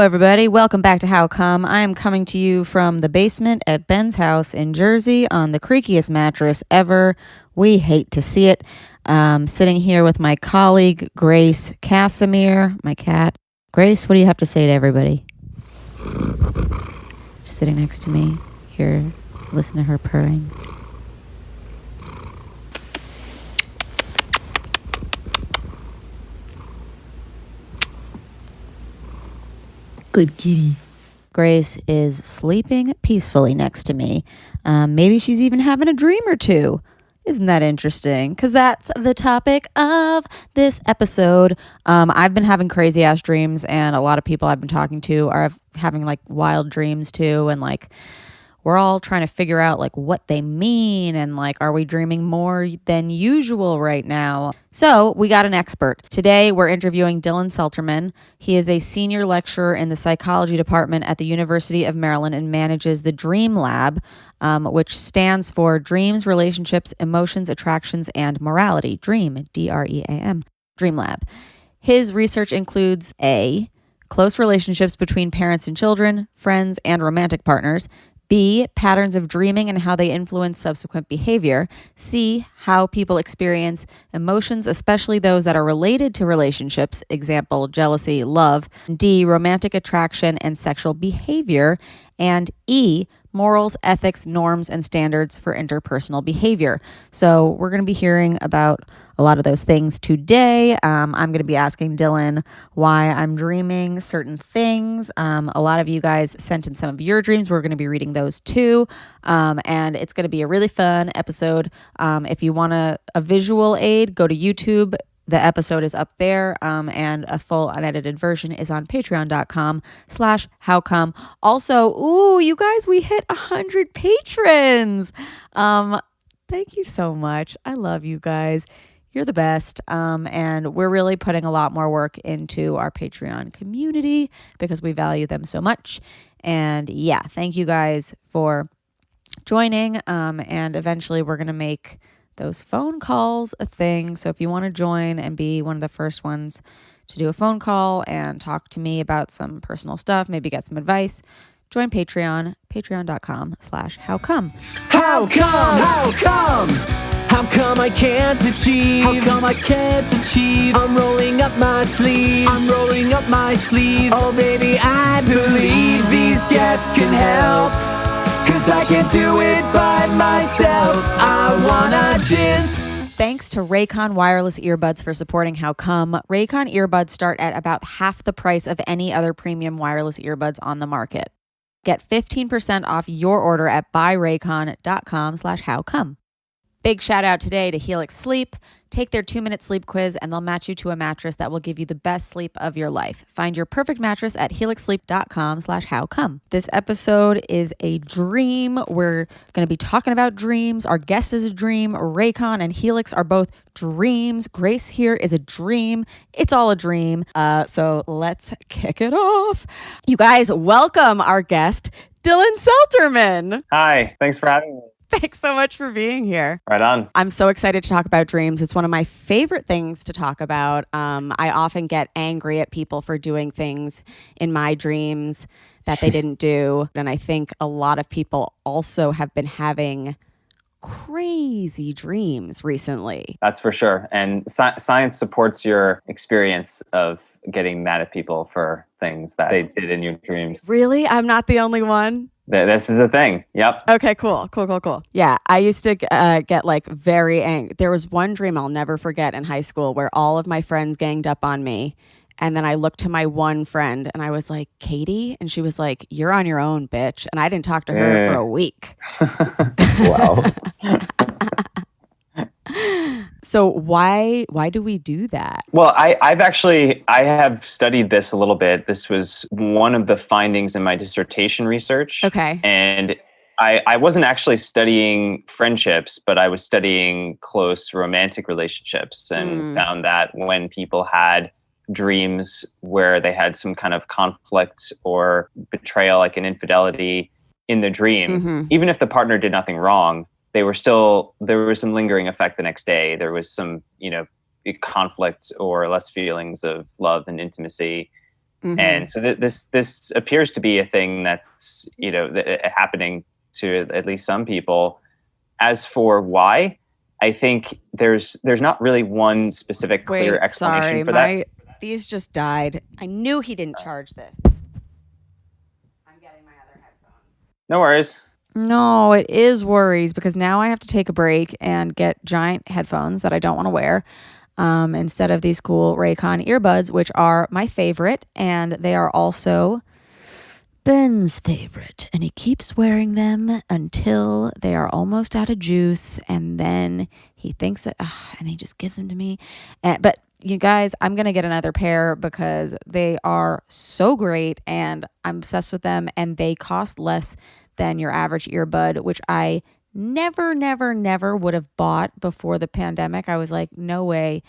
everybody. Welcome back to How Come. I am coming to you from the basement at Ben's house in Jersey on the creakiest mattress ever. We hate to see it. Sitting here with my colleague, Grace Casimir, my cat. Grace, what do you have to say to everybody? She's sitting next to me. Here, listen to her purring. Good kitty. Grace is sleeping peacefully next to me. Maybe she's even having a dream or two. Isn't that interesting? Because that's the topic of this episode. I've been having crazy ass dreams, and a lot of people I've been talking to are having like wild dreams too, and like we're all trying to figure out like what they mean and like, are we dreaming more than usual right now? So we got an expert. Today we're interviewing Dylan Selterman. He is a senior lecturer in the psychology department at the University of Maryland and manages the Dream Lab, which stands for Dreams, Relationships, Emotions, Attractions, and Morality. Dream, D-R-E-A-M, Dream Lab. His research includes A, close relationships between parents and children, friends, and romantic partners. B, patterns of dreaming and how they influence subsequent behavior. C, how people experience emotions, especially those that are related to relationships, example, jealousy, love. D, romantic attraction and sexual behavior. And E, morals, ethics, norms, and standards for interpersonal behavior. So we're going to be hearing about a lot of those things today. I'm going to be asking Dylan why I'm dreaming certain things. A lot of you guys sent in some of your dreams. We're going to be reading those too. And it's going to be a really fun episode. If you want a visual aid, go to YouTube. The episode is up there, and a full unedited version is on patreon.com/howcome. Also, you guys, we hit 100 patrons. Thank you so much. I love you guys. You're the best. And we're really putting a lot more work into our Patreon community because we value them so much. And yeah, thank you guys for joining. And eventually we're going to make those phone calls a thing. So if you want to join and be one of the first ones to do a phone call and talk to me about some personal stuff, maybe get some advice, join Patreon, patreon.com/howcome. How come? How come? How come I can't achieve? How come I can't achieve? I'm rolling up my sleeves. I'm rolling up my sleeves. Oh baby, I believe these guests can help. 'Cause I can't do it by myself. I wanna jizz. Thanks to Raycon wireless earbuds for supporting How Come. Raycon earbuds start at about half the price of any other premium wireless earbuds on the market. Get 15% off your order at buyraycon.com/howcome. Big shout out today to Helix Sleep. Take their 2-minute sleep quiz and they'll match you to a mattress that will give you the best sleep of your life. Find your perfect mattress at helixsleep.com/howcome. This episode is a dream. We're going to be talking about dreams. Our guest is a dream. Raycon and Helix are both dreams. Grace here is a dream. It's all a dream. So let's kick it off. You guys, welcome our guest, Dylan Selterman. Hi, thanks for having me. Thanks so much for being here. Right on. I'm so excited to talk about dreams. It's one of my favorite things to talk about. I often get angry at people for doing things in my dreams that they didn't do. And I think a lot of people also have been having crazy dreams recently. That's for sure. And science supports your experience of getting mad at people for things that they did in your dreams. Really? I'm not the only one? This is a thing. Yep. Okay, cool. Yeah, I used to get like very angry. There was one dream I'll never forget in high school where all of my friends ganged up on me. And then I looked to my one friend and I was like, Katie? And she was like, you're on your own, bitch. And I didn't talk to her for a week. Wow. So why do we do that? Well, I have studied this a little bit. This was one of the findings in my dissertation research. Okay. And I wasn't actually studying friendships, but I was studying close romantic relationships and found that when people had dreams where they had some kind of conflict or betrayal, like an infidelity in the dream, even if the partner did nothing wrong, there was some lingering effect the next day. There was some, conflict or less feelings of love and intimacy. And so this appears to be a thing that's, happening to at least some people. As for why, I think there's not really one specific clear explanation for that. These just died. I knew he didn't charge this. I'm getting my other headphones. No worries. No, it is worries because now I have to take a break and get giant headphones that I don't want to wear instead of these cool Raycon earbuds, which are my favorite. And they are also Ben's favorite. And he keeps wearing them until they are almost out of juice. And then he thinks that, and he just gives them to me. But you guys, I'm going to get another pair because they are so great and I'm obsessed with them. And they cost less than your average earbud, which I never would have bought before the pandemic. I was like, no way,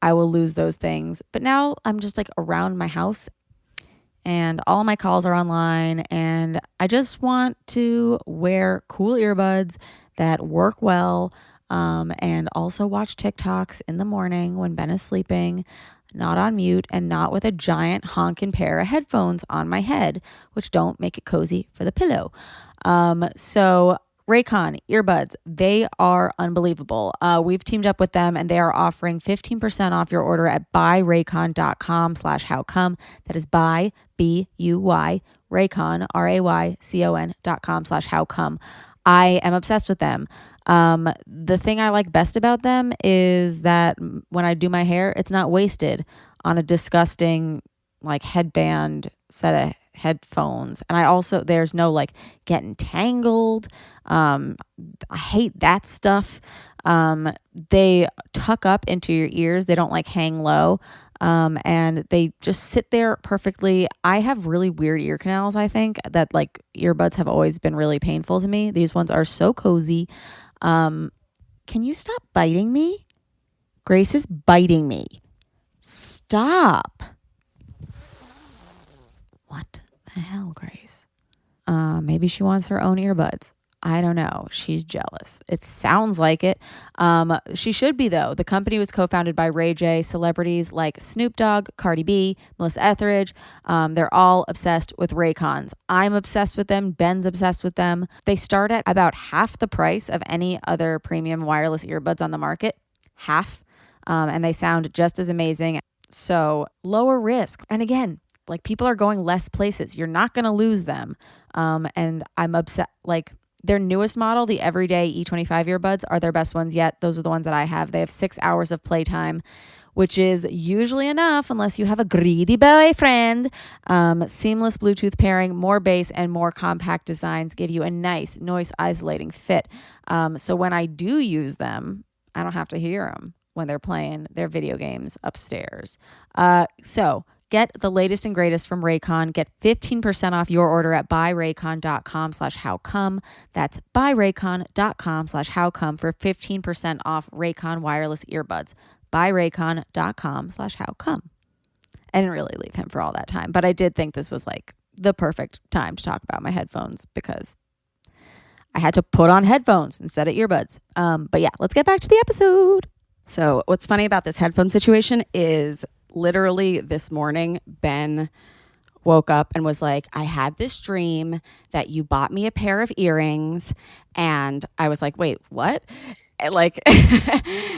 I will lose those things. But now I'm just like around my house and all my calls are online and I just want to wear cool earbuds that work well and also watch TikToks in the morning when Ben is sleeping, not on mute and not with a giant honking pair of headphones on my head, which don't make it cozy for the pillow. So Raycon earbuds, they are unbelievable. We've teamed up with them and they are offering 15% off your order at buyraycon.com/howcome. That is buy, B-U-Y, Raycon, RAYCON.com/howcome. I am obsessed with them. The thing I like best about them is that when I do my hair, it's not wasted on a disgusting like headband set of headphones. And I also, there's no like getting tangled. I hate that stuff. They tuck up into your ears. They don't like hang low. And they just sit there perfectly. I have really weird ear canals, I think, that like earbuds have always been really painful to me. These ones are so cozy. Can you stop biting me? Grace is biting me. Stop. What the hell, Grace? Maybe she wants her own earbuds. I don't know. She's jealous. It sounds like it. She should be, though. The company was co-founded by Ray J. Celebrities like Snoop Dogg, Cardi B, Melissa Etheridge. They're all obsessed with Raycons. I'm obsessed with them. Ben's obsessed with them. They start at about half the price of any other premium wireless earbuds on the market. Half. And they sound just as amazing. So lower risk. And again, like people are going less places. You're not going to lose them. And I'm upset. Like their newest model, the Everyday E25 earbuds, are their best ones yet. Those are the ones that I have. They have 6 hours of playtime, which is usually enough unless you have a greedy boyfriend. Seamless Bluetooth pairing, more bass, and more compact designs give you a nice noise isolating fit. So when I do use them, I don't have to hear them when they're playing their video games upstairs. So get the latest and greatest from Raycon. Get 15% off your order at buyraycon.com/howcome. That's buyraycon.com/howcome for 15% off Raycon wireless earbuds. Buyraycon.com/howcome. I didn't really leave him for all that time, but I did think this was like the perfect time to talk about my headphones because I had to put on headphones instead of earbuds. But yeah, let's get back to the episode. So what's funny about this headphone situation is literally this morning, Ben woke up and was like, I had this dream that you bought me a pair of earrings. And I was like, wait, what? And like,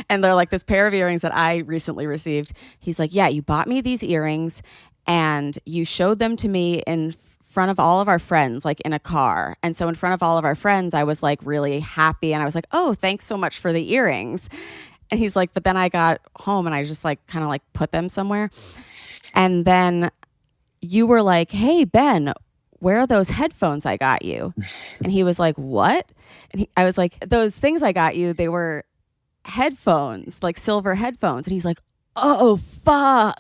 and they're like this pair of earrings that I recently received. He's like, yeah, you bought me these earrings and you showed them to me in front of all of our friends, like in a car. And so in front of all of our friends, I was like really happy. And I was like, oh, thanks so much for the earrings. And he's like, but then I got home and I just like kind of like put them somewhere. And then you were like, hey, Ben, where are those headphones I got you? And he was like, what? And I was like, those things I got you, they were headphones, like silver headphones. And he's like, oh, fuck.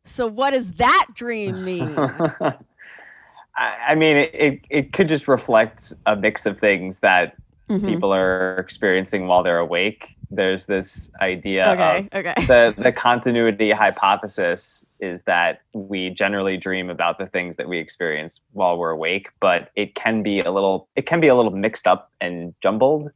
So what does that dream mean? I mean, it could just reflect a mix of things that Mm-hmm. people are experiencing while they're awake. there's this idea of Okay. the continuity hypothesis is that we generally dream about the things that we experience while we're awake, but it can be a little mixed up and jumbled.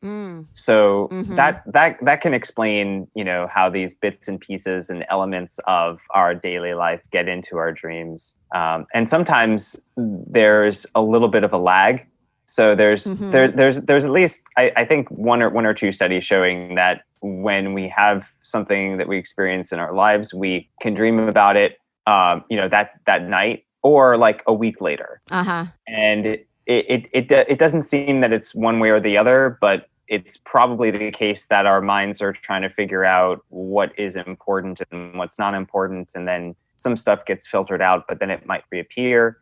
So that can explain, how these bits and pieces and elements of our daily life get into our dreams. And sometimes there's a little bit of a lag. So there's at least I think one or two studies showing that when we have something that we experience in our lives, we can dream about it, that night or like a week later. And it doesn't seem that it's one way or the other, but it's probably the case that our minds are trying to figure out what is important and what's not important, and then some stuff gets filtered out, but then it might reappear.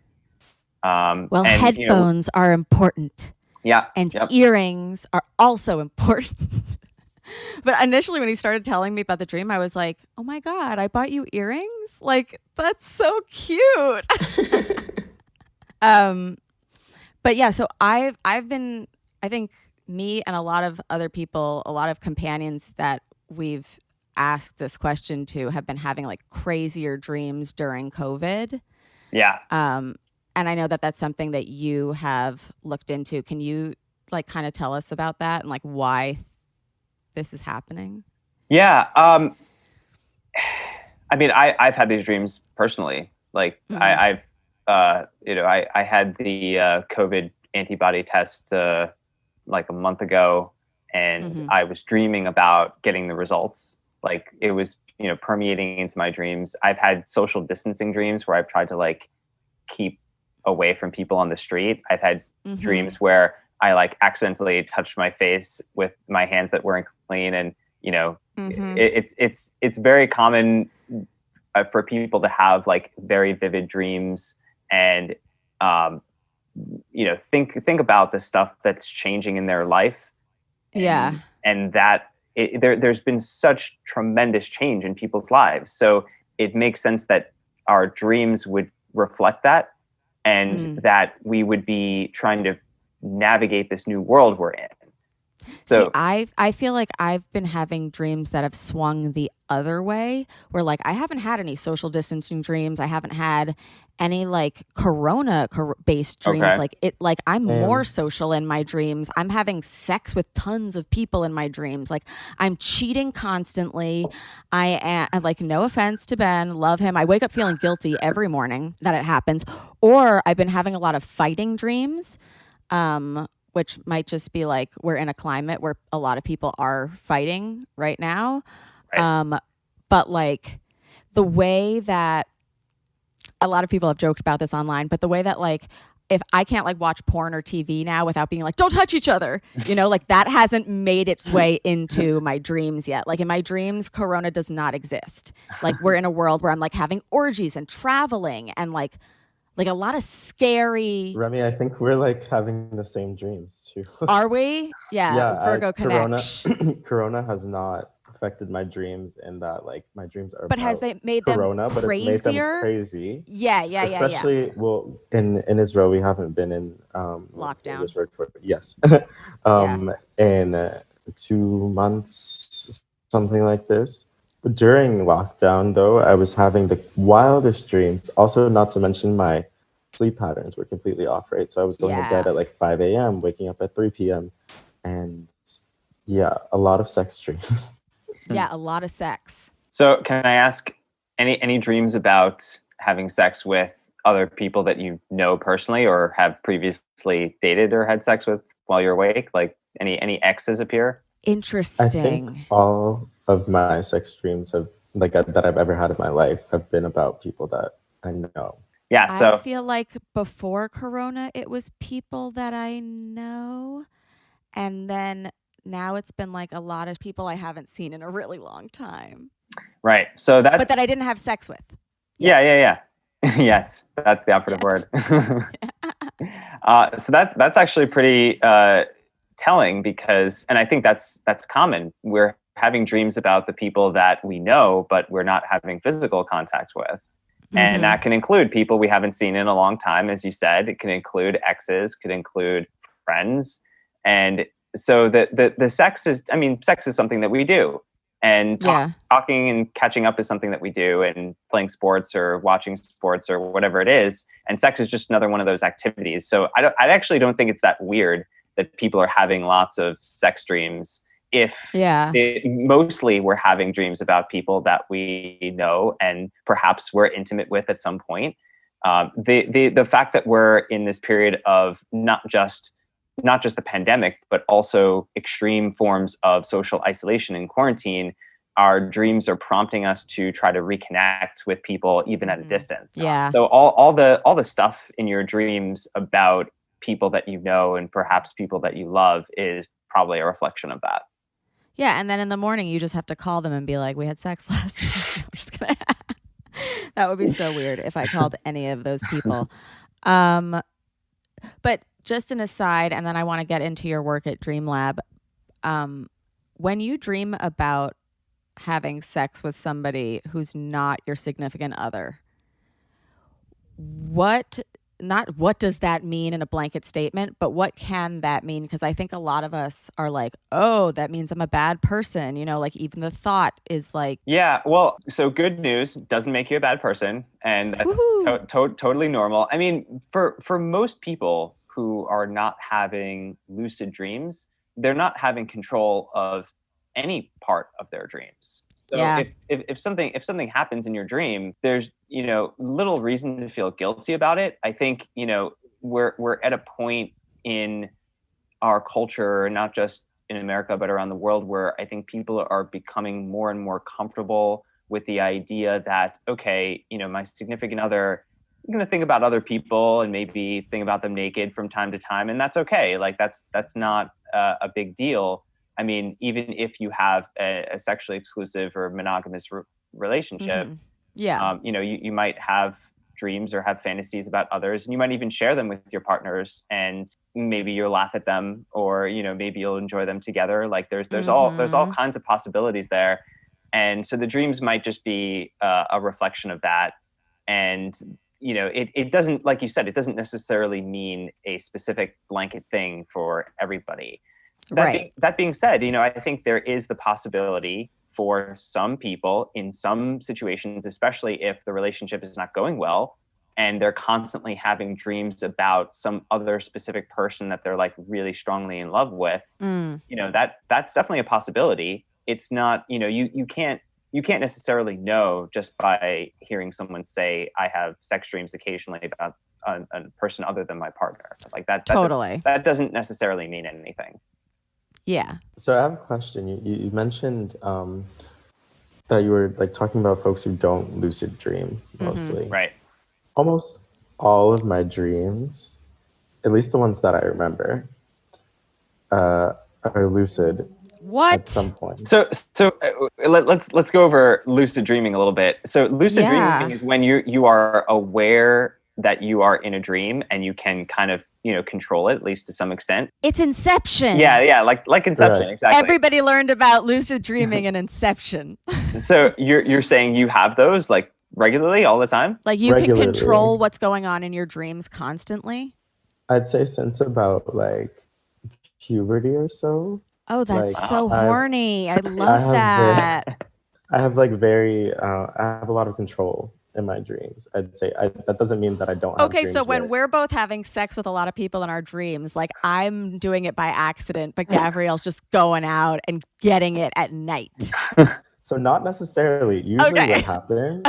Headphones are important. Yeah. And earrings are also important. But initially when he started telling me about the dream, I was like, oh my God, I bought you earrings? Like, that's so cute. But yeah, so I've been, I think me and a lot of other people, a lot of companions that we've asked this question to have been having like crazier dreams during COVID. Yeah. And I know that that's something that you have looked into. Can you like kind of tell us about that and like why this is happening? Yeah. I mean, I've had these dreams personally. Like I had the COVID antibody test like a month ago, and I was dreaming about getting the results. Like it was, permeating into my dreams. I've had social distancing dreams where I've tried to like keep away from people on the street. I've had dreams where I like accidentally touched my face with my hands that weren't clean, and it's very common for people to have like very vivid dreams and think about the stuff that's changing in their life. And that there's been such tremendous change in people's lives, so it makes sense that our dreams would reflect that, and that we would be trying to navigate this new world we're in. So see, I feel like I've been having dreams that have swung the other way, where like I haven't had any social distancing dreams. I haven't had any like corona-based dreams. Okay. Like I'm more social in my dreams. I'm having sex with tons of people in my dreams. Like I'm cheating constantly. I am like, no offense to Ben, love him. I wake up feeling guilty every morning that it happens. Or I've been having a lot of fighting dreams. Which might just be like we're in a climate where a lot of people are fighting right now. Right. But like the way that a lot of people have joked about this online, but the way that like if I can't like watch porn or TV now without being like, don't touch each other, like that hasn't made its way into my dreams yet. Like in my dreams, corona does not exist. Like we're in a world where I'm like having orgies and traveling and like a lot of scary. Remy, I think we're like having the same dreams too. Are we? Yeah. Virgo connect. Corona has not affected my dreams in that like my dreams are. But has they made corona, them crazier? But it's made them crazy. Yeah. Especially, well, in Israel, we haven't been in lockdown. Yes. In 2 months, something like this. During lockdown, though, I was having the wildest dreams. Also, not to mention my sleep patterns were completely off, right? So I was going to bed at like 5 a.m., waking up at 3 p.m. And a lot of sex dreams. Yeah, a lot of sex. So can I ask any dreams about having sex with other people that you know personally or have previously dated or had sex with while you're awake? Like any exes appear? Interesting. I think all of my sex dreams have that I've ever had in my life have been about people that I know. Yeah, so I feel like before Corona, it was people that I know, and then now it's been like a lot of people I haven't seen in a really long time. Right. So but that I didn't have sex with. Yet. Yeah. Yes, that's the operative word. So that's actually pretty telling because, and I think that's common. We're having dreams about the people that we know, but we're not having physical contact with. And that can include people we haven't seen in a long time, as you said. It can include exes, could include friends. And so the sex is, I mean, sex is something that we do, and talking and catching up is something that we do, and playing sports or watching sports or whatever it is. And sex is just another one of those activities. So I actually don't think it's that weird that people are having lots of sex dreams. If mostly we're having dreams about people that we know and perhaps we're intimate with at some point. The fact that we're in this period of not just the pandemic, but also extreme forms of social isolation and quarantine, our dreams are prompting us to try to reconnect with people even at a distance. Yeah. So all the stuff in your dreams about people that you know and perhaps people that you love is probably a reflection of that. Yeah, and then in the morning you just have to call them and be like, "We had sex last night." I'm just gonna. That would be so weird if I called any of those people. But just an aside, and then I want to get into your work at Dream Lab. When you dream about having sex with somebody who's not your significant other, what does that mean in a blanket statement, but what can that mean? Because I think a lot of us are like, oh, that means I'm a bad person. You know, like even the thought is like. Yeah, well, so good news, doesn't make you a bad person. And that's totally normal. I mean, for most people who are not having lucid dreams, they're not having control of any part of their dreams. So if something happens in your dream, there's, you know, little reason to feel guilty about it. I think, you know, we're at a point in our culture, not just in America, but around the world, where I think people are becoming more and more comfortable with the idea that, okay, you know, my significant other, I'm going to think about other people and maybe think about them naked from time to time. And that's okay. Like that's not a big deal. I mean, even if you have a sexually exclusive or monogamous relationship, you know, you might have dreams or have fantasies about others, and you might even share them with your partners, and maybe you'll laugh at them, or, you know, maybe you'll enjoy them together. Like there's all kinds of possibilities there. And so the dreams might just be a reflection of that. And, you know, it doesn't, like you said, it doesn't necessarily mean a specific blanket thing for everybody. That being said, you know, I think there is the possibility for some people in some situations, especially if the relationship is not going well and they're constantly having dreams about some other specific person that they're like really strongly in love with, you know, that's definitely a possibility. It's not, you know, you can't necessarily know just by hearing someone say, I have sex dreams occasionally about a person other than my partner. Like that doesn't necessarily mean anything. Yeah. So I have a question. You mentioned that you were like talking about folks who don't lucid dream mostly. Right. Almost all of my dreams, at least the ones that I remember, are lucid. What? At some point. So let's go over lucid dreaming a little bit. So lucid dreaming is when you are aware that you are in a dream and you can kind of, you know, control it, at least to some extent. It's Inception. Yeah, like Inception, right. Exactly. Everybody learned about lucid dreaming in Inception. So you're saying you have those like regularly all the time? Like you can control what's going on in your dreams constantly? I'd say since about like puberty or so. Oh, that's like, so horny. I love that. I have like I have a lot of control in my dreams. I'd say that doesn't mean that I don't have Okay, so when we're both having sex with a lot of people in our dreams, like I'm doing it by accident, but Gabrielle's just going out and getting it at night. So not necessarily. Usually what happens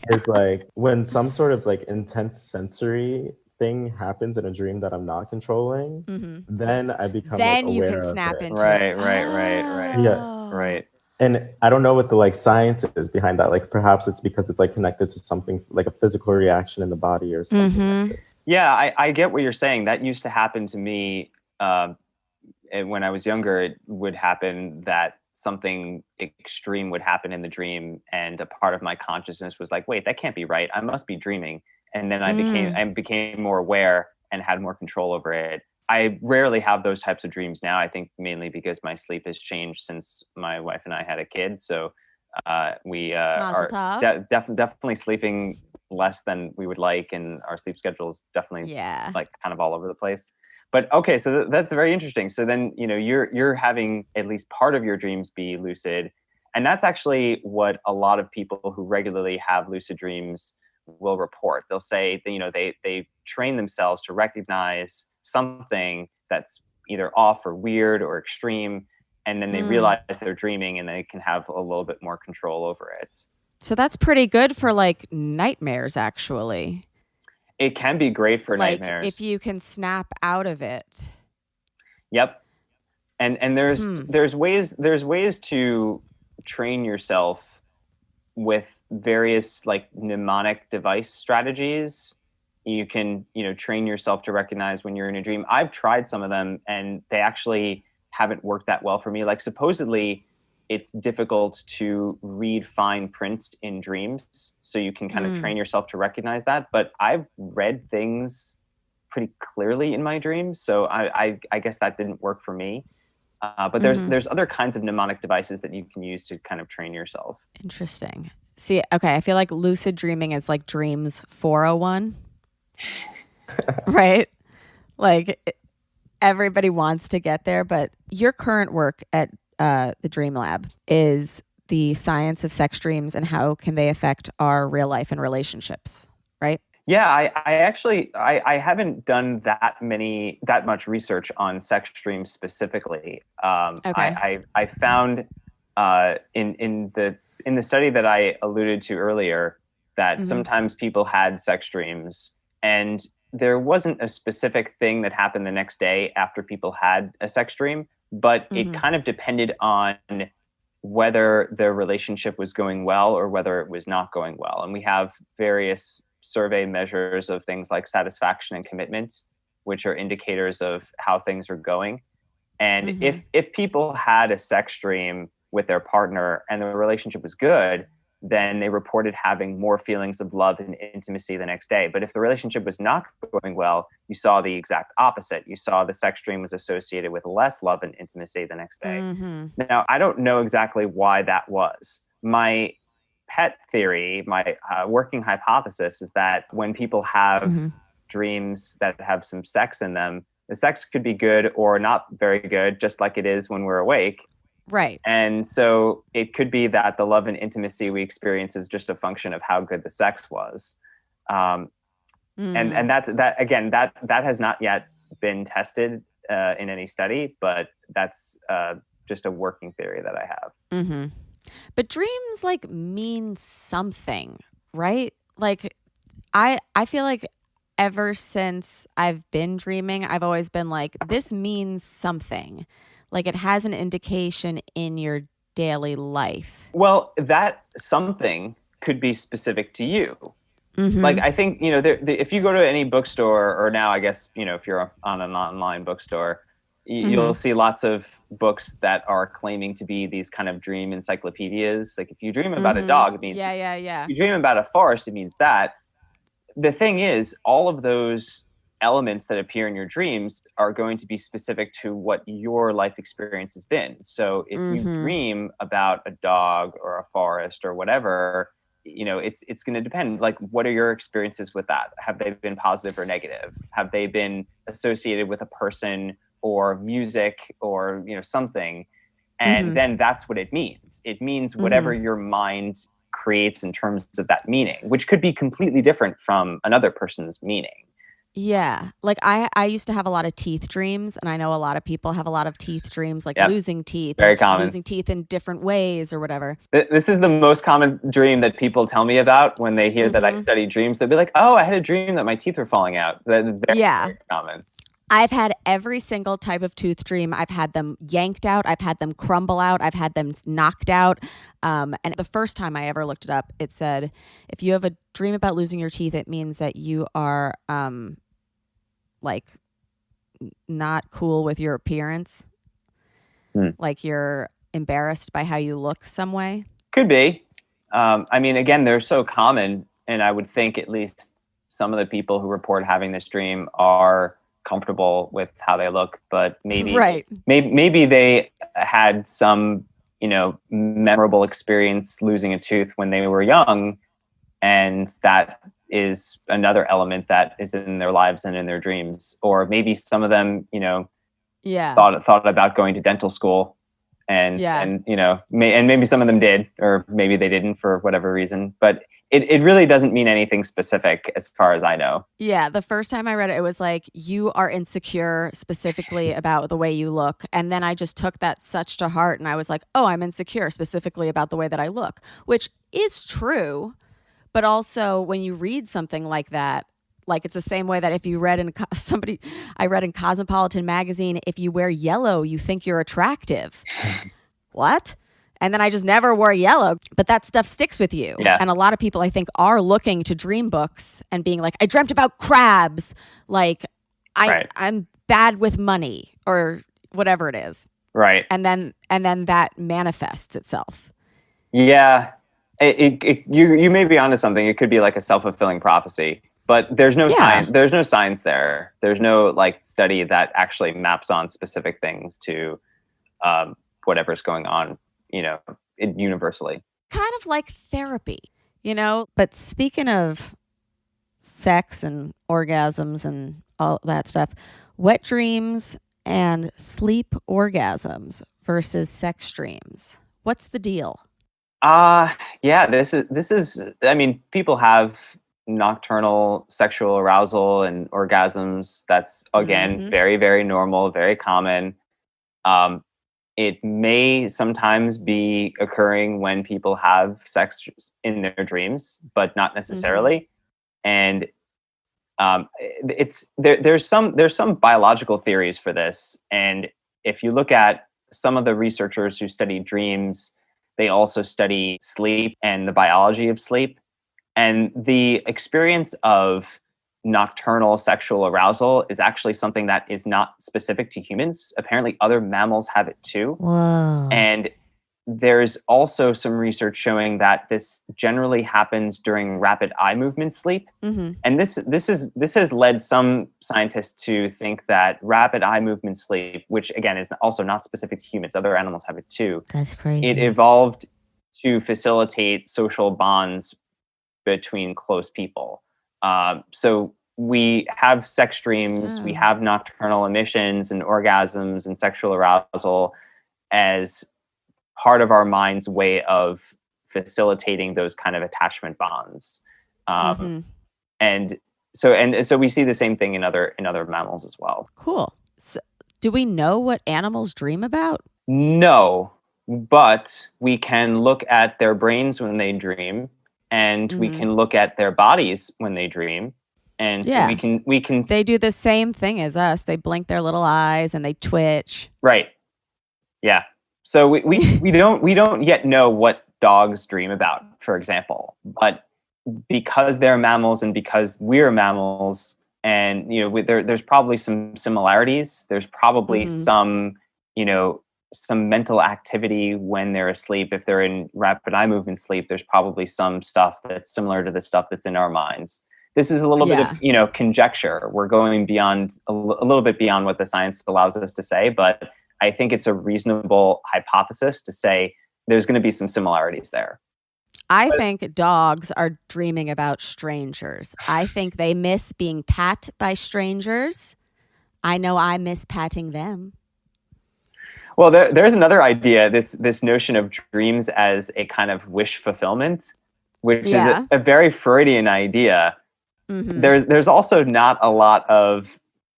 is like when some sort of like intense sensory thing happens in a dream that I'm not controlling, then I become then like, you aware can snap of it. into right. Yes. Right. And I don't know what the like science is behind that. Like perhaps it's because it's like connected to something like a physical reaction in the body or something like this. Yeah, I get what you're saying. That used to happen to me when I was younger. It would happen that something extreme would happen in the dream, and a part of my consciousness was like, wait, that can't be right. I must be dreaming. And then I became more aware and had more control over it. I rarely have those types of dreams now. I think mainly because my sleep has changed since my wife and I had a kid. So we are definitely sleeping less than we would like, and our sleep schedule is definitely like kind of all over the place. But okay, so that's very interesting. So then, you're having at least part of your dreams be lucid, and that's actually what a lot of people who regularly have lucid dreams will report. They'll say that, they train themselves to recognize something that's either off or weird or extreme, and then they realize they're dreaming, and they can have a little bit more control over it. So that's pretty good for like nightmares, actually. It can be great for like nightmares if you can snap out of it. Yep. And there's ways to train yourself with various like mnemonic device strategies. You can, train yourself to recognize when you're in a dream. I've tried some of them, and they actually haven't worked that well for me. Like, supposedly it's difficult to read fine print in dreams, so you can kind of train yourself to recognize that. But I've read things pretty clearly in my dreams, so I guess that didn't work for me. But there's other kinds of mnemonic devices that you can use to kind of train yourself. Interesting. See, okay, I feel like lucid dreaming is like dreams 401. Right? Like everybody wants to get there, but your current work at the Dream Lab is the science of sex dreams and how can they affect our real life and relationships, right? Yeah, I actually haven't done that much research on sex dreams specifically. Okay. I found in the study that I alluded to earlier that sometimes people had sex dreams, and there wasn't a specific thing that happened the next day after people had a sex dream, but it kind of depended on whether their relationship was going well or whether it was not going well. And we have various survey measures of things like satisfaction and commitment, which are indicators of how things are going. And if people had a sex dream with their partner and the relationship was good, then they reported having more feelings of love and intimacy the next day. But if the relationship was not going well, you saw the exact opposite. You saw the sex dream was associated with less love and intimacy the next day. Now, I don't know exactly why that was. My pet theory, my working hypothesis is that when people have dreams that have some sex in them, the sex could be good or not very good, just like it is when we're awake. Right. And so it could be that the love and intimacy we experience is just a function of how good the sex was. And that has not yet been tested in any study, but that's just a working theory that I have. But dreams like mean something, right? Like I feel like ever since I've been dreaming, I've always been like, this means something. Like it has an indication in your daily life. Well, that something could be specific to you. Like I think, if you go to any bookstore, or now I guess, if you're on an online bookstore, you'll see lots of books that are claiming to be these kind of dream encyclopedias. Like if you dream about a dog, it means If you dream about a forest, it means that. The thing is, all of those elements that appear in your dreams are going to be specific to what your life experience has been. So if you dream about a dog or a forest or whatever, it's going to depend. Like, what are your experiences with that? Have they been positive or negative? Have they been associated with a person or music or, something? And then that's what it means. It means whatever your mind creates in terms of that meaning, which could be completely different from another person's meaning. Yeah. Like I used to have a lot of teeth dreams, and I know a lot of people have a lot of teeth dreams, like losing teeth. Very common. Losing teeth in different ways or whatever. This is the most common dream that people tell me about when they hear that I study dreams. They'll be like, oh, I had a dream that my teeth were falling out. That's very common. I've had every single type of tooth dream. I've had them yanked out. I've had them crumble out. I've had them knocked out. And the first time I ever looked it up, it said, if you have a dream about losing your teeth, it means that you are like not cool with your appearance. Like you're embarrassed by how you look some way. Could be. I mean, again, they're so common. And I would think at least some of the people who report having this dream are comfortable with how they look, but maybe maybe they had some memorable experience losing a tooth when they were young, and that is another element that is in their lives and in their dreams. Or maybe some of them, thought about going to dental school, and maybe some of them did, or maybe they didn't for whatever reason. But it really doesn't mean anything specific as far as I know. Yeah, the first time I read it, it was like, you are insecure specifically about the way you look. And then I just took that such to heart, and I was like, oh, I'm insecure specifically about the way that I look, which is true. But also when you read something like that, like it's the same way that if you read I read in Cosmopolitan magazine, if you wear yellow, you think you're attractive. What? And then I just never wore yellow, but that stuff sticks with you. Yeah. And a lot of people, I think, are looking to dream books and being like, I dreamt about crabs. Like, I'm bad with money, or whatever it is. Right. And then that manifests itself. Yeah. You may be onto something. It could be like a self-fulfilling prophecy, but there's no science. There's no science there. There's no like study that actually maps on specific things to whatever's going on, universally. Kind of like therapy, But speaking of sex and orgasms and all that stuff, wet dreams and sleep orgasms versus sex dreams. What's the deal? Yeah, this is, I mean, people have nocturnal sexual arousal and orgasms. That's, again, very, very normal, very common. It may sometimes be occurring when people have sex in their dreams, but not necessarily. And there's some biological theories for this. And if you look at some of the researchers who study dreams, they also study sleep and the biology of sleep. And the experience of nocturnal sexual arousal is actually something that is not specific to humans. Apparently, other mammals have it too. Whoa. And there's also some research showing that this generally happens during rapid eye movement sleep. And this has led some scientists to think that rapid eye movement sleep, which again is also not specific to humans, other animals have it too. That's crazy. It evolved to facilitate social bonds between close people. So we have sex dreams, we have nocturnal emissions and orgasms and sexual arousal as part of our mind's way of facilitating those kind of attachment bonds. And so we see the same thing in other mammals as well. Cool. So, do we know what animals dream about? No, but we can look at their brains when they dream, and we can look at their bodies when they dream, and we can. They do the same thing as us. They blink their little eyes and they twitch. Right. Yeah. So we don't yet know what dogs dream about, for example, but because they're mammals and because we're mammals, and there's probably some similarities. There's probably some mental activity when they're asleep. If they're in rapid eye movement sleep, there's probably some stuff that's similar to the stuff that's in our minds. This is a little bit of conjecture. We're going beyond a little bit beyond what the science allows us to say, but I think it's a reasonable hypothesis to say there's going to be some similarities there. I think dogs are dreaming about strangers. I think they miss being pat by strangers. I know I miss patting them. Well, there's another idea, this notion of dreams as a kind of wish fulfillment, which is a very Freudian idea. There's also not a lot of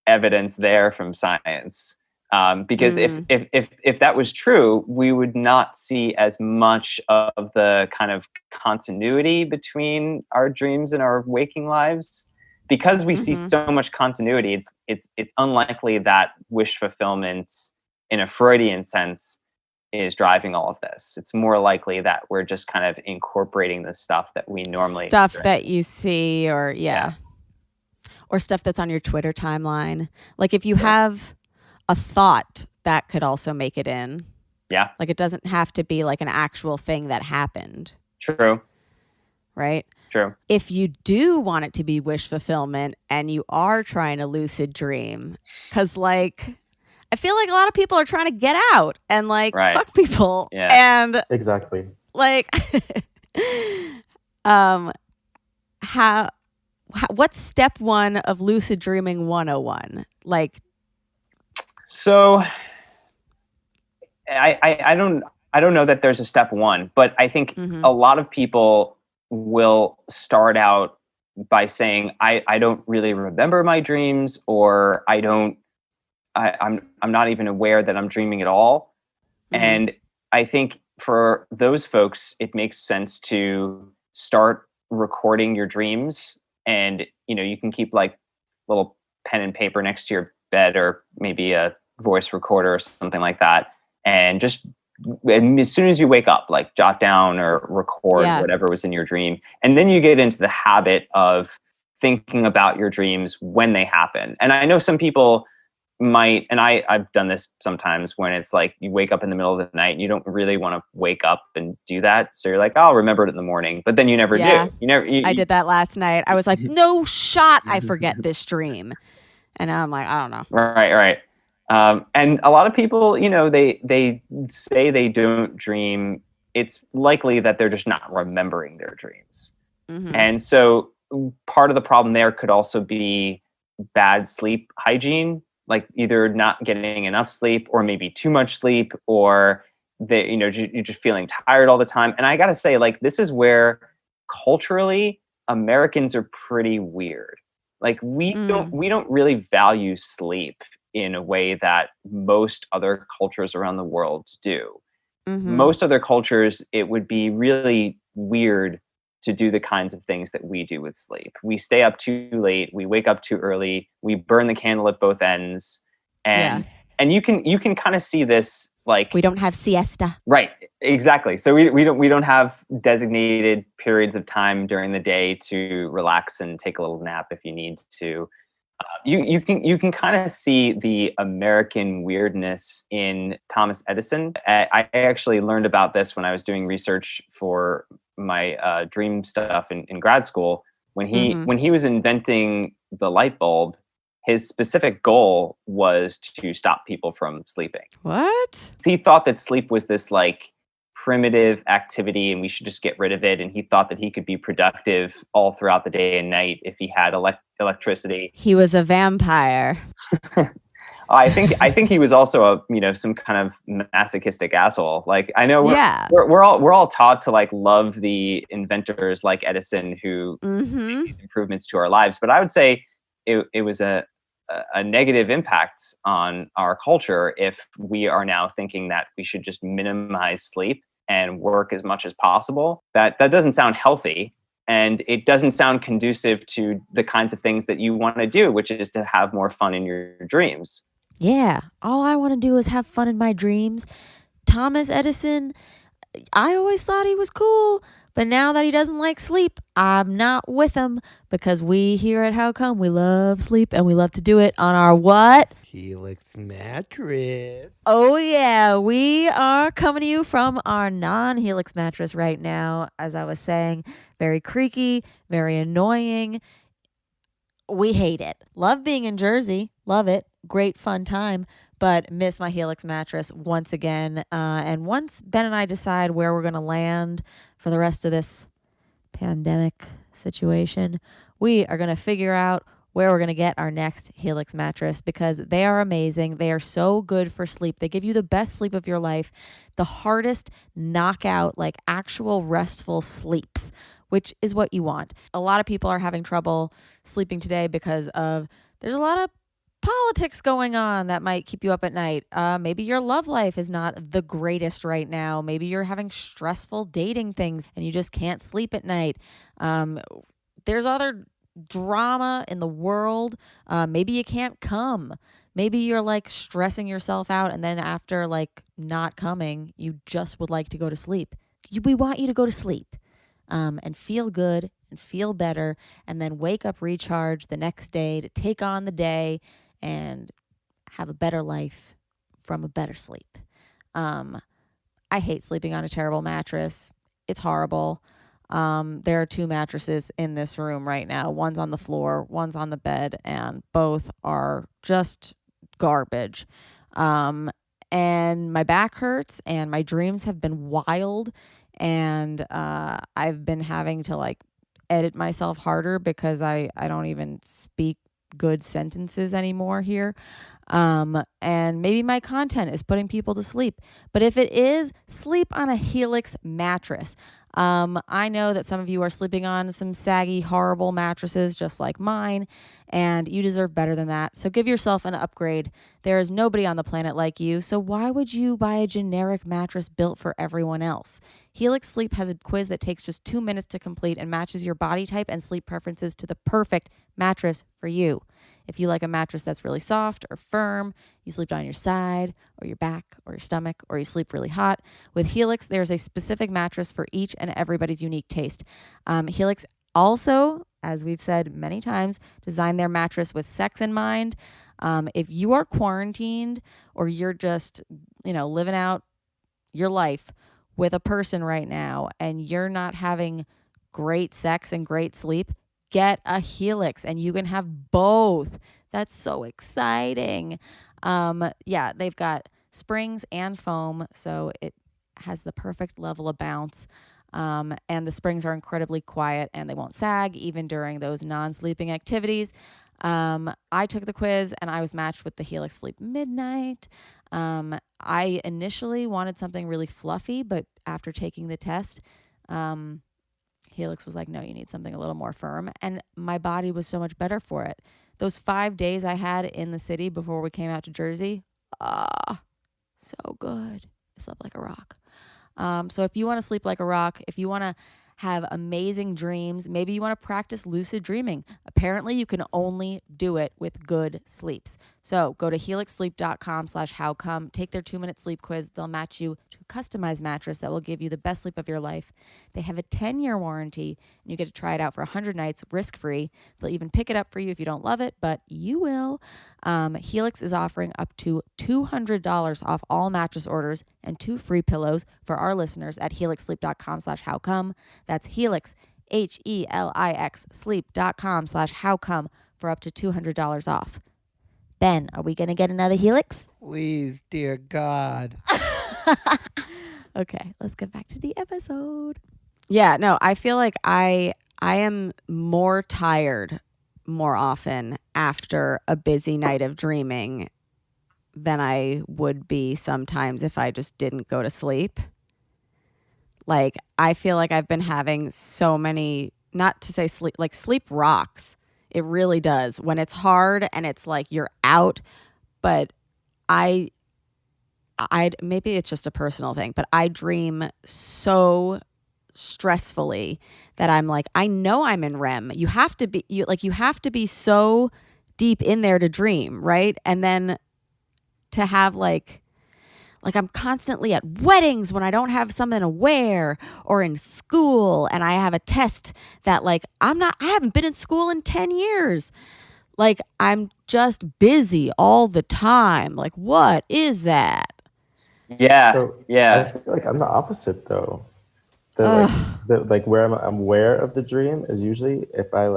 evidence there from science. Because if that was true, we would not see as much of the kind of continuity between our dreams and our waking lives. Because we see so much continuity, it's unlikely that wish fulfillment in a Freudian sense is driving all of this. It's more likely that we're just kind of incorporating the stuff that we normally that you see, or or stuff that's on your Twitter timeline. Like if you have a thought, that could also make it in. Yeah. Like it doesn't have to be like an actual thing that happened. True. Right? True. If you do want it to be wish fulfillment and you are trying to lucid dream, because like I feel like a lot of people are trying to get out and like fuck people. Yeah. And exactly. Like how What's step one of lucid dreaming 101? Like, so I don't know that there's a step one, but I think a lot of people will start out by saying, I don't really remember my dreams, or I'm not even aware that I'm dreaming at all. And I think for those folks, it makes sense to start recording your dreams. And, you can keep like little pen and paper next to your bed, or maybe a voice recorder or something like that. And just as soon as you wake up, like jot down or record whatever was in your dream. And then you get into the habit of thinking about your dreams when they happen. And I know some people might, and I've done this sometimes, when it's like you wake up in the middle of the night and you don't really want to wake up and do that. So you're like, I'll remember it in the morning, but then you never do. I did that last night. I was like, no shot, I forget this dream. And now I'm like, I don't know. Right. And a lot of people, they say they don't dream. It's likely that they're just not remembering their dreams. And so part of the problem there could also be bad sleep hygiene, like either not getting enough sleep, or maybe too much sleep, or you're just feeling tired all the time. And I got to say, like, this is where culturally Americans are pretty weird. Like we don't really value sleep in a way that most other cultures around the world do. Most other cultures, it would be really weird to do the kinds of things that we do with sleep. We stay up too late, we wake up too early, we burn the candle at both ends. And you can kind of see this, like, we don't have siesta. Right, exactly. So we don't have designated periods of time during the day to relax and take a little nap if you need to. You can kind of see the American weirdness in Thomas Edison. I actually learned about this when I was doing research for my dream stuff in grad school. When he was inventing the light bulb, his specific goal was to stop people from sleeping. What? He thought that sleep was this like primitive activity and we should just get rid of it. And he thought that he could be productive all throughout the day and night if he had electricity. He was a vampire. I think he was also some kind of masochistic asshole. Like, I know we're all taught to like love the inventors like Edison who made these improvements to our lives, but I would say it was a negative impact on our culture if we are now thinking that we should just minimize sleep and work as much as possible. That doesn't sound healthy. And it doesn't sound conducive to the kinds of things that you want to do, which is to have more fun in your dreams. Yeah. All I want to do is have fun in my dreams. Thomas Edison, I always thought he was cool, but now that he doesn't like sleep, I'm not with him, because we here at How Come, we love sleep and we love to do it on our what? Helix mattress. Oh yeah, we are coming to you from our non-Helix mattress right now. As I was saying, very creaky, very annoying. We hate it. Love being in Jersey. Love it. Great fun time. But miss my Helix mattress once again. And once Ben and I decide where we're going to land for the rest of this pandemic situation, we are going to figure out where we're going to get our next Helix mattress, because they are amazing. They are so good for sleep. They give you the best sleep of your life, the hardest knockout, like actual restful sleeps, which is what you want. A lot of people are having trouble sleeping today because of there's a lot of politics going on that might keep you up at night. Maybe your love life is not the greatest right now. Maybe you're having stressful dating things and you just can't sleep at night. There's other drama in the world. Maybe you can't come. Maybe you're like stressing yourself out, and then after like not coming, you just would like to go to sleep. We want you to go to sleep and feel good and feel better, and then wake up recharged the next day to take on the day and have a better life from a better sleep. I hate sleeping on a terrible mattress. It's horrible. There are two mattresses in this room right now. One's on the floor, one's on the bed, and both are just garbage. And my back hurts, and my dreams have been wild, and I've been having to like edit myself harder because I don't even speak good sentences anymore here. And maybe my content is putting people to sleep. But if it is, sleep on a Helix mattress. I know that some of you are sleeping on some saggy, horrible mattresses just like mine, and you deserve better than that. So give yourself an upgrade. There is nobody on the planet like you, so why would you buy a generic mattress built for everyone else? Helix Sleep has a quiz that takes just 2 minutes to complete and matches your body type and sleep preferences to the perfect mattress for you. If you like a mattress that's really soft or firm, you sleep on your side or your back or your stomach, or you sleep really hot. With Helix, there's a specific mattress for each and everybody's unique taste. Helix also, as we've said many times, designed their mattress with sex in mind. If you are quarantined or you're just, living out your life with a person right now and you're not having great sex and great sleep, get a Helix and you can have both. That's so exciting. They've got springs and foam, so it has the perfect level of bounce. And the springs are incredibly quiet and they won't sag even during those non-sleeping activities. I took the quiz and I was matched with the Helix Sleep Midnight. I initially wanted something really fluffy, but after taking the test, Helix was like, no, you need something a little more firm. And my body was so much better for it. Those 5 days I had in the city before we came out to Jersey, so good. I slept like a rock. So if you want to sleep like a rock, if you want to have amazing dreams, maybe you want to practice lucid dreaming. Apparently, you can only do it with good sleeps. So go to helixsleep.com/howcome. Take their 2-minute sleep quiz. They'll match you to a customized mattress that will give you the best sleep of your life. They have a 10-year warranty, and you get to try it out for 100 nights risk-free. They'll even pick it up for you if you don't love it, but you will. Helix is offering up to $200 off all mattress orders and 2 free pillows for our listeners at helixsleep.com/howcome. That's Helix, HELIX, sleep.com/howcome for up to $200 off. Ben, are we going to get another Helix? Please, dear God. Okay, let's get back to the episode. Yeah, no, I feel like I am more tired more often after a busy night of dreaming than I would be sometimes if I just didn't go to sleep. Like, I feel like I've been having so many, not to say sleep, like sleep rocks. It really does. When it's hard and it's like you're out, but I maybe it's just a personal thing, but I dream so stressfully that I'm like, I know I'm in REM. You have to be so deep in there to dream, right? And then to have like I'm constantly at weddings when I don't have something to wear, or in school and I have a test that I haven't been in school in 10 years. Like, I'm just busy all the time. Like, what is that? Yeah. So yeah. I feel like I'm the opposite though. Where I'm aware of the dream is usually if I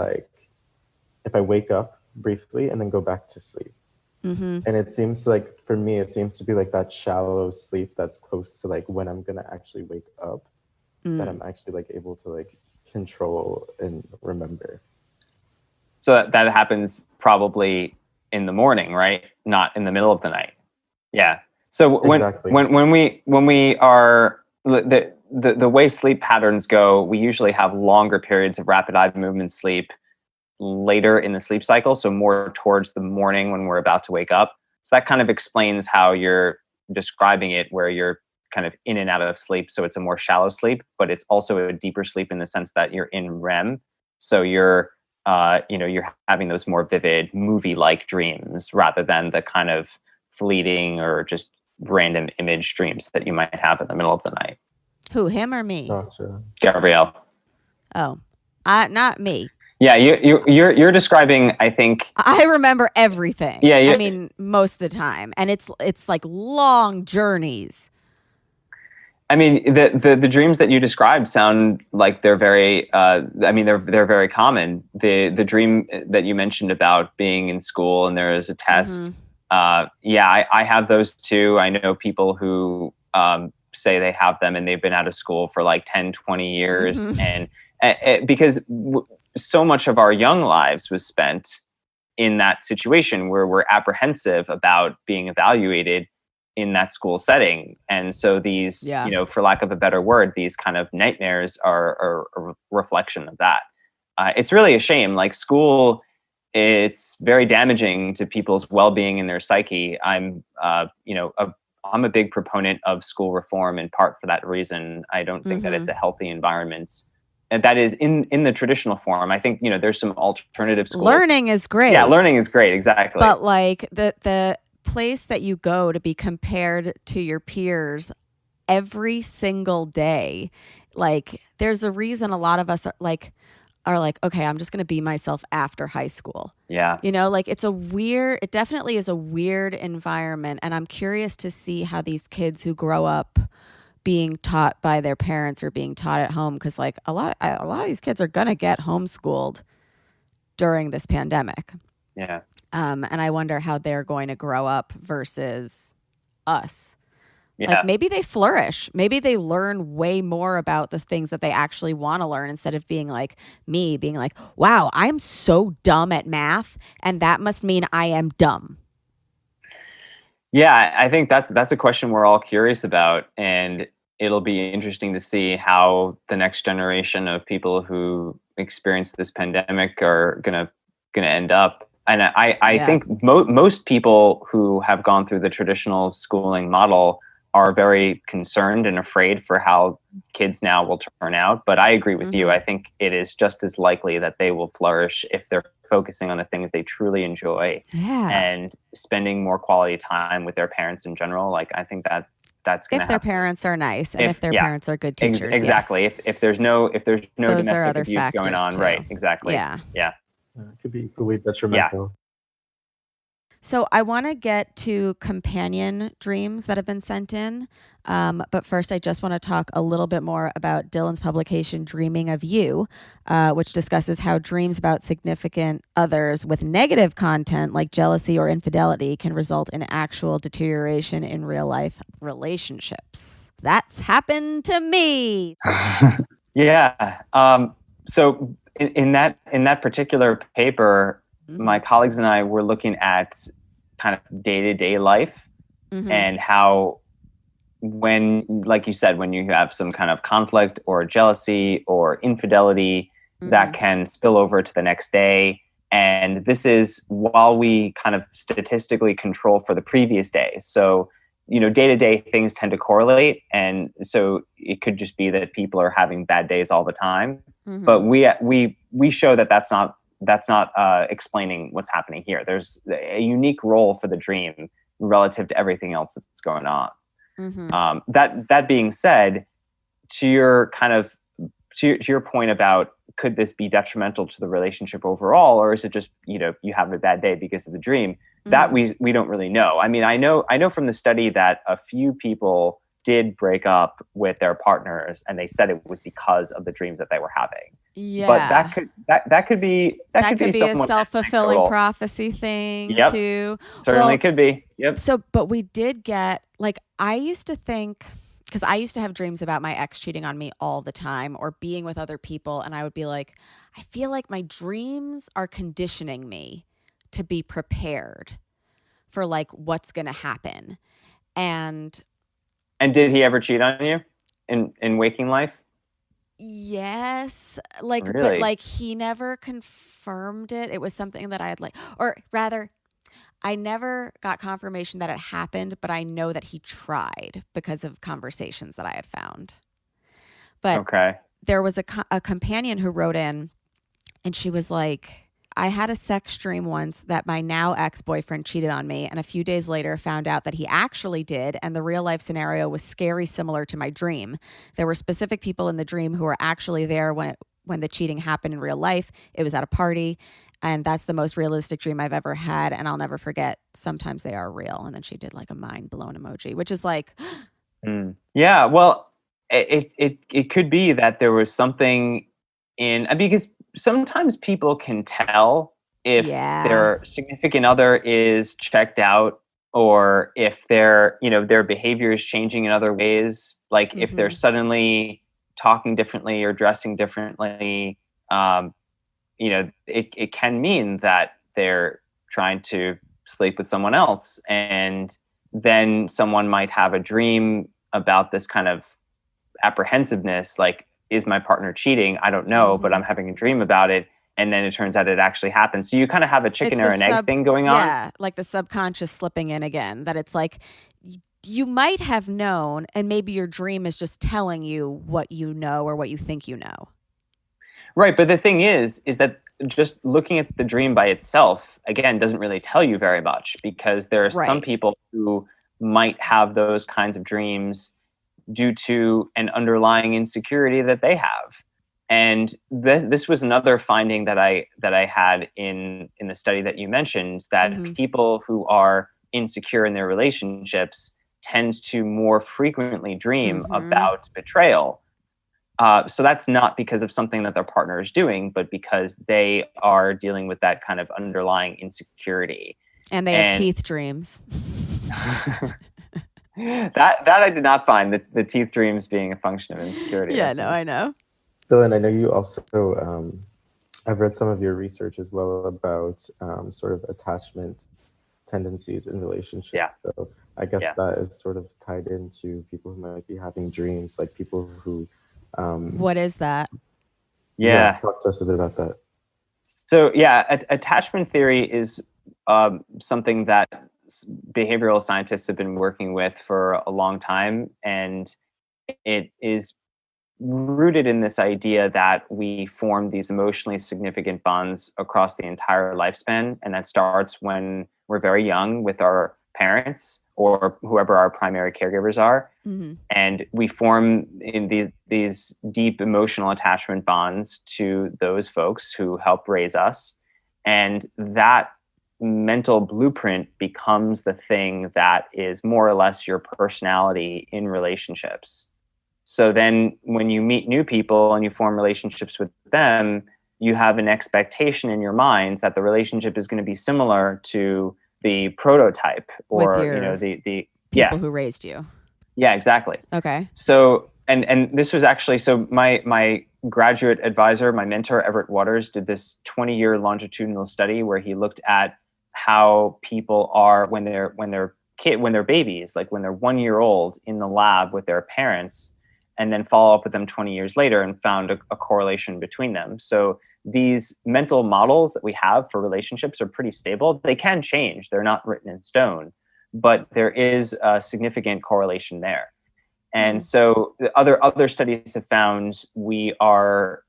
wake up briefly and then go back to sleep. Mm-hmm. And it seems like, for me, it seems to be like that shallow sleep that's close to like when I'm gonna actually wake up, that I'm actually like able to like control and remember. So that happens probably in the morning, right? Not in the middle of the night. Yeah. So Exactly. when we are the way sleep patterns go, we usually have longer periods of rapid eye movement sleep later in the sleep cycle, so more towards the morning when we're about to wake up. So that kind of explains how you're describing it, where you're kind of in and out of sleep. So it's a more shallow sleep, but it's also a deeper sleep in the sense that you're in REM. So you're having those more vivid movie-like dreams rather than the kind of fleeting or just random image dreams that you might have in the middle of the night. Who, him or me? Gotcha. Gabrielle. Oh, not me. Yeah, you're describing, I think. I remember everything. Yeah, I mean, most of the time, and it's like long journeys. I mean, the dreams that you described sound like they're very. They're very common. The dream that you mentioned about being in school and there is a test. Mm-hmm. I have those too. I know people who say they have them and they've been out of school for like 10, 20 years, mm-hmm. because so much of our young lives was spent in that situation where we're apprehensive about being evaluated in that school setting. And so these, for lack of a better word, these kind of nightmares are a reflection of that. It's really a shame. Like school, it's very damaging to people's well-being and their psyche. I'm a big proponent of school reform in part for that reason. I don't think that it's a healthy environment. And that is in the traditional form. I think, there's some alternative schools. Learning is great. Yeah, learning is great. Exactly. But like the place that you go to be compared to your peers every single day, like there's a reason a lot of us are like, okay, I'm just going to be myself after high school. Yeah. Like it definitely is a weird environment. And I'm curious to see how these kids who grow up being taught by their parents or being taught at home, because like a lot of these kids are going to get homeschooled during this pandemic. Yeah. And I wonder how they're going to grow up versus us. Yeah. Like maybe they flourish. Maybe they learn way more about the things that they actually want to learn instead of being like me, being like, wow, I'm so dumb at math and that must mean I am dumb. Yeah, I think that's a question we're all curious about, and it'll be interesting to see how the next generation of people who experience this pandemic are gonna end up. And I think most people who have gone through the traditional schooling model are very concerned and afraid for how kids now will turn out. But I agree with you. I think it is just as likely that they will flourish if they're focusing on the things they truly enjoy and spending more quality time with their parents in general. Like, I think that's going to happen. If their parents are nice and if their parents are good teachers. Exactly. Yes. If there's no Those domestic abuse going on. Too. Right. Exactly. Yeah. It could be detrimental. So I want to get to companion dreams that have been sent in. But first, I just want to talk a little bit more about Dylan's publication, Dreaming of You, which discusses how dreams about significant others with negative content like jealousy or infidelity can result in actual deterioration in real life relationships. That's happened to me. Yeah. So in that particular paper, my colleagues and I were looking at kind of day-to-day life and how when, like you said, when you have some kind of conflict or jealousy or infidelity, that can spill over to the next day. And this is while we kind of statistically control for the previous day. So, day-to-day things tend to correlate. And so it could just be that people are having bad days all the time. But we show that that's not explaining what's happening here. There's a unique role for the dream relative to everything else that's going on. That being said, to your point about could this be detrimental to the relationship overall, or is it just you have a bad day because of the dream? That we don't really know. I mean, I know from the study that a few people did break up with their partners, and they said it was because of the dreams that they were having. Yeah, but that could be a self-fulfilling prophecy thing too. Certainly could be. Yep. So, but we did get I used to think, because I used to have dreams about my ex cheating on me all the time or being with other people, and I would be like, I feel like my dreams are conditioning me to be prepared for what's going to happen. And did he ever cheat on you in waking life? Yes. Really? But he never confirmed it. It was something that I had or rather, I never got confirmation that it happened, but I know that he tried because of conversations that I had found. But there was a companion who wrote in, and she was like, I had a sex dream once that my now ex-boyfriend cheated on me, and a few days later found out that he actually did, and the real life scenario was scary similar to my dream. There were specific people in the dream who were actually there when the cheating happened in real life. It was at a party, and that's the most realistic dream I've ever had, and I'll never forget. Sometimes they are real. And then she did a mind blown emoji, which is Yeah, well, it could be that there was something because sometimes people can tell if their significant other is checked out, or if their behavior is changing in other ways. Like if they're suddenly talking differently or dressing differently, it can mean that they're trying to sleep with someone else. And then someone might have a dream about this kind of apprehensiveness, like, is my partner cheating? I don't know, but I'm having a dream about it. And then it turns out it actually happens. So you kind of have a chicken or an egg thing going on. Yeah, like the subconscious slipping in again, that it's like you might have known, and maybe your dream is just telling you what you know or what you think you know. Right. But the thing is that just looking at the dream by itself, again, doesn't really tell you very much, because there are some people who might have those kinds of dreams due to an underlying insecurity that they have. And this was another finding that I had in the study that you mentioned, that people who are insecure in their relationships tend to more frequently dream about betrayal. So that's not because of something that their partner is doing, but because they are dealing with that kind of underlying insecurity. And they have teeth dreams. That I did not find the teeth dreams being a function of insecurity. Yeah, no, I know. Dylan, I know you also, I've read some of your research as well about sort of attachment tendencies in relationships. Yeah. So I guess that is sort of tied into people who might be having dreams, like people who... what is that? Yeah. Talk to us a bit about that. So attachment theory is something that behavioral scientists have been working with for a long time, and it is rooted in this idea that we form these emotionally significant bonds across the entire lifespan, and that starts when we're very young with our parents or whoever our primary caregivers are. And we form in these deep emotional attachment bonds to those folks who help raise us, and that mental blueprint becomes the thing that is more or less your personality in relationships. So then when you meet new people and you form relationships with them, you have an expectation in your minds that the relationship is going to be similar to the prototype, or the people who raised you. Yeah, exactly. Okay. So and this was actually, so my graduate advisor, my mentor, Everett Waters, did this 20-year longitudinal study where he looked at how people are when they're babies, like when they're 1 year old in the lab with their parents, and then follow up with them 20 years later and found a correlation between them. So these mental models that we have for relationships are pretty stable. They can change. They're not written in stone, but there is a significant correlation there. And so the other studies have found we are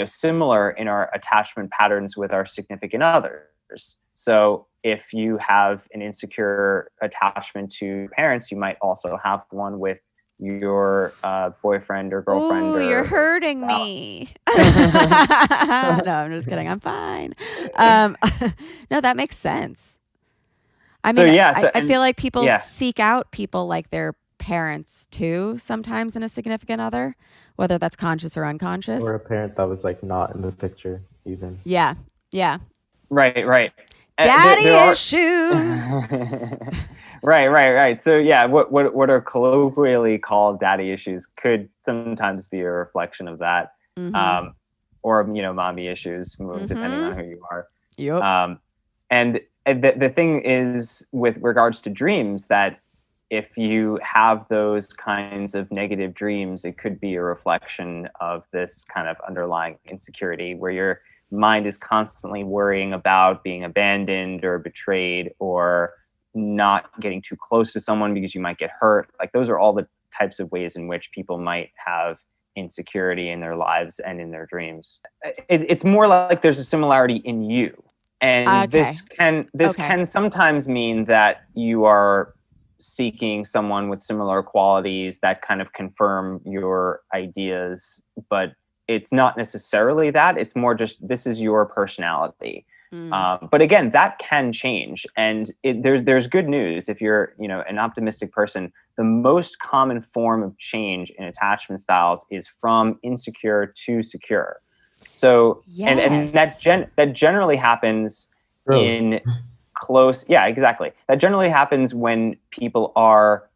similar in our attachment patterns with our significant others. So if you have an insecure attachment to your parents, you might also have one with your boyfriend or girlfriend. Ooh, you're hurting me. No, I'm just kidding. I'm fine. No, that makes sense. I mean, I feel like people seek out people like their parents too, sometimes in a significant other, whether that's conscious or unconscious. Or a parent that was like not in the picture even. Yeah. Yeah. Right. Daddy issues. Right. So what are colloquially called daddy issues could sometimes be a reflection of that, or mommy issues, depending on who you are. Yep. And the thing is, with regards to dreams, that if you have those kinds of negative dreams, it could be a reflection of this kind of underlying insecurity, where your mind is constantly worrying about being abandoned or betrayed, or not getting too close to someone because you might get hurt. Like, those are all the types of ways in which people might have insecurity in their lives and in their dreams. It's more like there's a similarity in you. And this can sometimes mean that you are seeking someone with similar qualities that kind of confirm your ideas, but it's not necessarily that. It's more just, this is your personality. But again, that can change. And there's good news. If you're an optimistic person, the most common form of change in attachment styles is from insecure to secure. So and that generally happens in close. Yeah, exactly. That generally happens when people are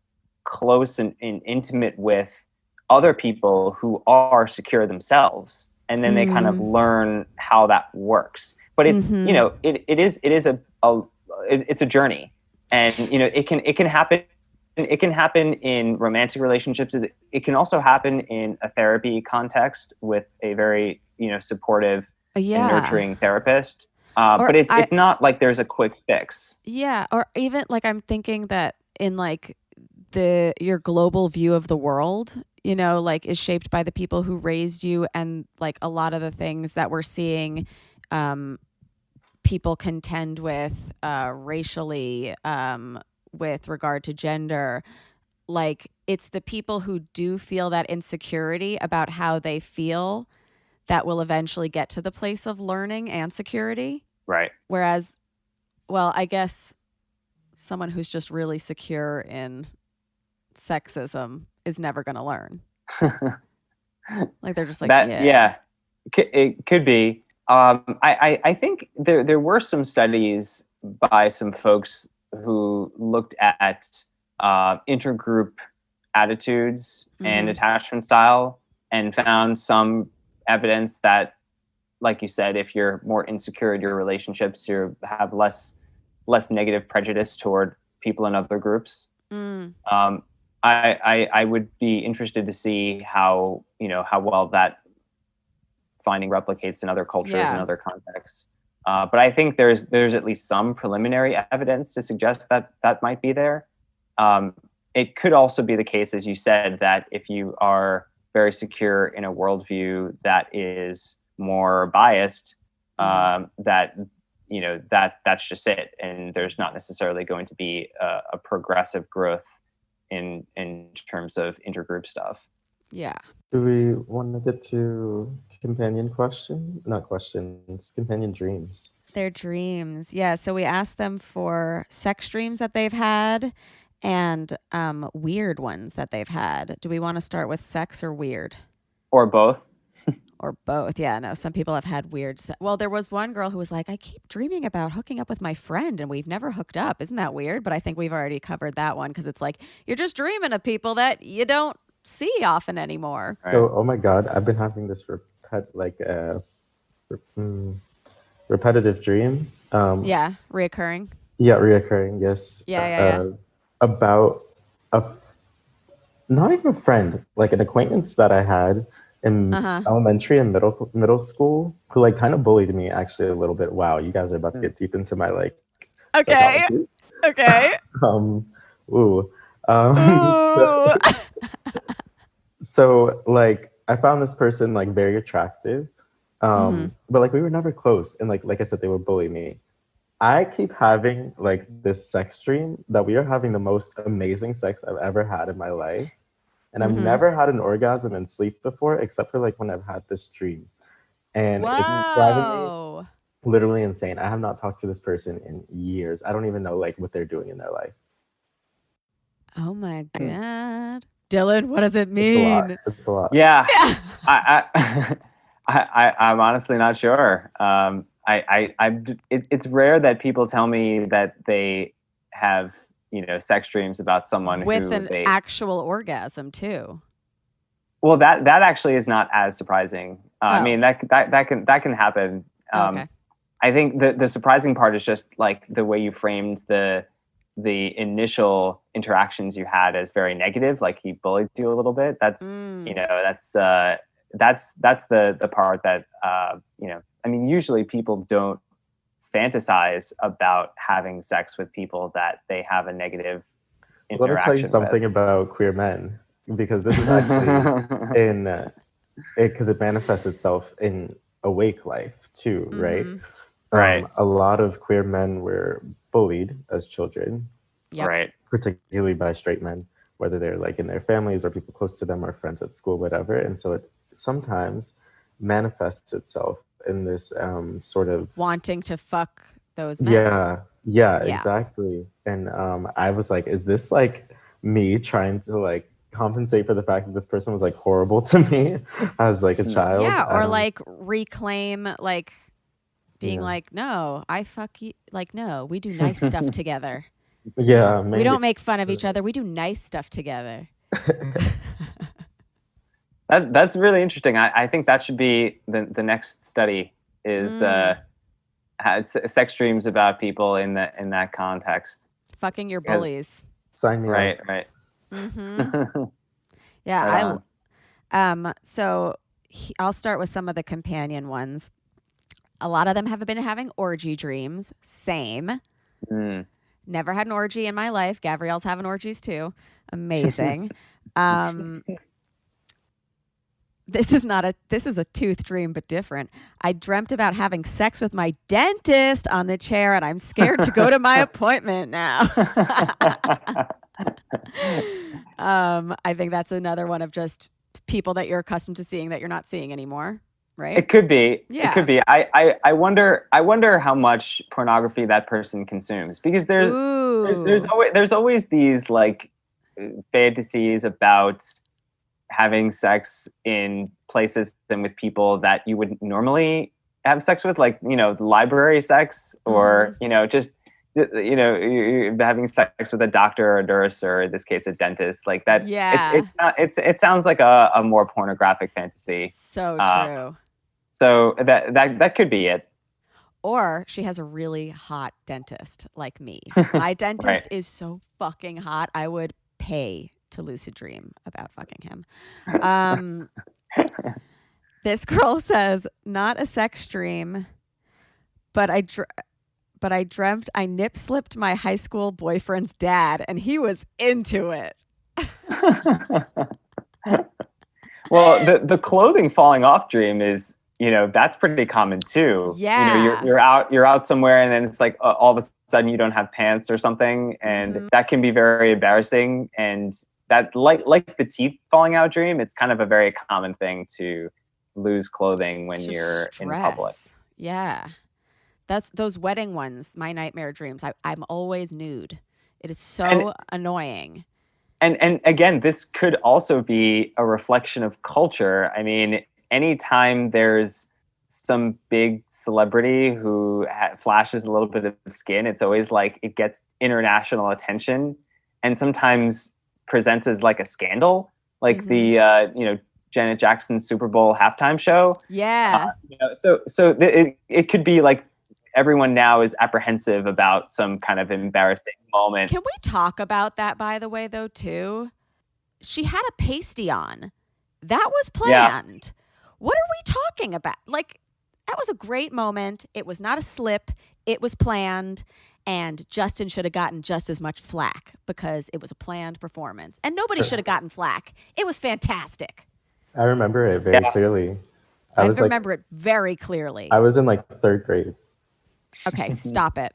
close and intimate with other people who are secure themselves, and then they kind of learn how that works. But it's it's a journey, and it can happen. It can happen in romantic relationships. It can also happen in a therapy context with a very supportive and nurturing therapist. But it's not like there's a quick fix. Yeah, or even like I'm thinking that in like your global view of the world, like is shaped by the people who raised you, and like a lot of the things that we're seeing people contend with racially with regard to gender, like it's the people who do feel that insecurity about how they feel that will eventually get to the place of learning and security. Right. Whereas, well, I guess someone who's just really secure in sexism is never going to learn. Like they're just like, it could be. I think there were some studies by some folks who looked at intergroup attitudes and attachment style, and found some evidence that, like you said, if you're more insecure in your relationships, you have less negative prejudice toward people in other groups. I would be interested to see how well that finding replicates in other cultures and other contexts. But I think there's at least some preliminary evidence to suggest that might be there. It could also be the case, as you said, that if you are very secure in a worldview that is more biased, that's just it, and there's not necessarily going to be a progressive growth in terms of intergroup stuff. Yeah. Do we want to get to companion companion dreams? Their dreams. Yeah. So we asked them for sex dreams that they've had and weird ones that they've had. Do we want to start with sex or weird? Or both? Or both. Yeah, no, some people have had weird well, there was one girl who was like, I keep dreaming about hooking up with my friend and we've never hooked up. Isn't that weird? But I think we've already covered that one, because it's like you're just dreaming of people that you don't see often anymore. Right. So, oh my God, I've been having this repetitive dream. Reoccurring. Yeah, reoccurring. Yes. Yeah. About not even a friend, like an acquaintance that I had in elementary and middle school, who like kind of bullied me actually a little bit. Wow, you guys are about to get deep into my like. Okay. Psychology. Okay. So like I found this person like very attractive, but like we were never close, and like I said, they would bully me. I keep having like this sex dream that we are having the most amazing sex I've ever had in my life. And I've never had an orgasm in sleep before, except for like when I've had this dream. And it's driving me literally insane. I have not talked to this person in years. I don't even know like what they're doing in their life. Oh my God. Dylan, what does it mean? It's a lot. Yeah. I'm honestly not sure. It's rare that people tell me that they have sex dreams about someone with an actual orgasm too. Well, that actually is not as surprising. I mean, that can happen. Okay. I think the surprising part is just like the way you framed the initial interactions you had as very negative. Like he bullied you a little bit. That's that's the part that I mean, usually people don't fantasize about having sex with people that they have a negative interaction with. Let me tell you something about queer men, because this is actually because it manifests itself in awake life too, right? Right. A lot of queer men were bullied as children, right? Particularly by straight men, whether they're like in their families or people close to them or friends at school, whatever. And so it sometimes manifests itself in this sort of wanting to fuck those men. Yeah, exactly. And I was like, is this like me trying to like compensate for the fact that this person was like horrible to me as like a child? Yeah, or like reclaim like being like, no, I fuck you. Like, no, we do nice stuff together. Yeah, maybe. We don't make fun of each other. We do nice stuff together. That's really interesting. I think that should be the next study is has sex dreams about people in that context. Fucking your bullies. Sign me Right, up. right. Mm-hmm. Yeah, Right on. So I'll start with some of the companion ones. A lot of them have been having orgy dreams. Same. Never had an orgy in my life. Gabrielle's having orgies too. Amazing. This is a tooth dream, but different. I dreamt about having sex with my dentist on the chair, and I'm scared to go to my appointment now. I think that's another one of just people that you're accustomed to seeing that you're not seeing anymore, right? It could be. Yeah. It could be. I wonder how much pornography that person consumes, because there's always these like fantasies about having sex in places and with people that you wouldn't normally have sex with, like, library sex, or, just, you're having sex with a doctor or a nurse, or in this case, a dentist, like that. Yeah. It sounds like a more pornographic fantasy. So true. So that could be it. Or she has a really hot dentist like me. My dentist is so fucking hot. I would pay to lucid dream about fucking him. This girl says, not a sex dream, but I dreamt I nip slipped my high school boyfriend's dad, and he was into it. Well, the clothing falling off dream is, that's pretty common too. Yeah. You're out somewhere, and then it's like all of a sudden you don't have pants or something, and that can be very embarrassing. And that, like the teeth falling out dream, it's kind of a very common thing to lose clothing when you're in public. Yeah. That's those wedding ones, my nightmare dreams. I'm always nude. It is so annoying. And again, this could also be a reflection of culture. I mean, anytime there's some big celebrity who flashes a little bit of skin, it's always like it gets international attention, and sometimes presents as like a scandal, like the Janet Jackson's Super Bowl halftime show. Yeah. It could be like everyone now is apprehensive about some kind of embarrassing moment. Can we talk about that, by the way, though, too? She had a pasty on. That was planned. Yeah. What are we talking about? Like, that was a great moment. It was not a slip. It was planned. And Justin should have gotten just as much flack because it was a planned performance. And nobody should have gotten flack. It was fantastic. I remember it very clearly. I remember it very clearly. I was in like 3rd grade. Okay, stop it.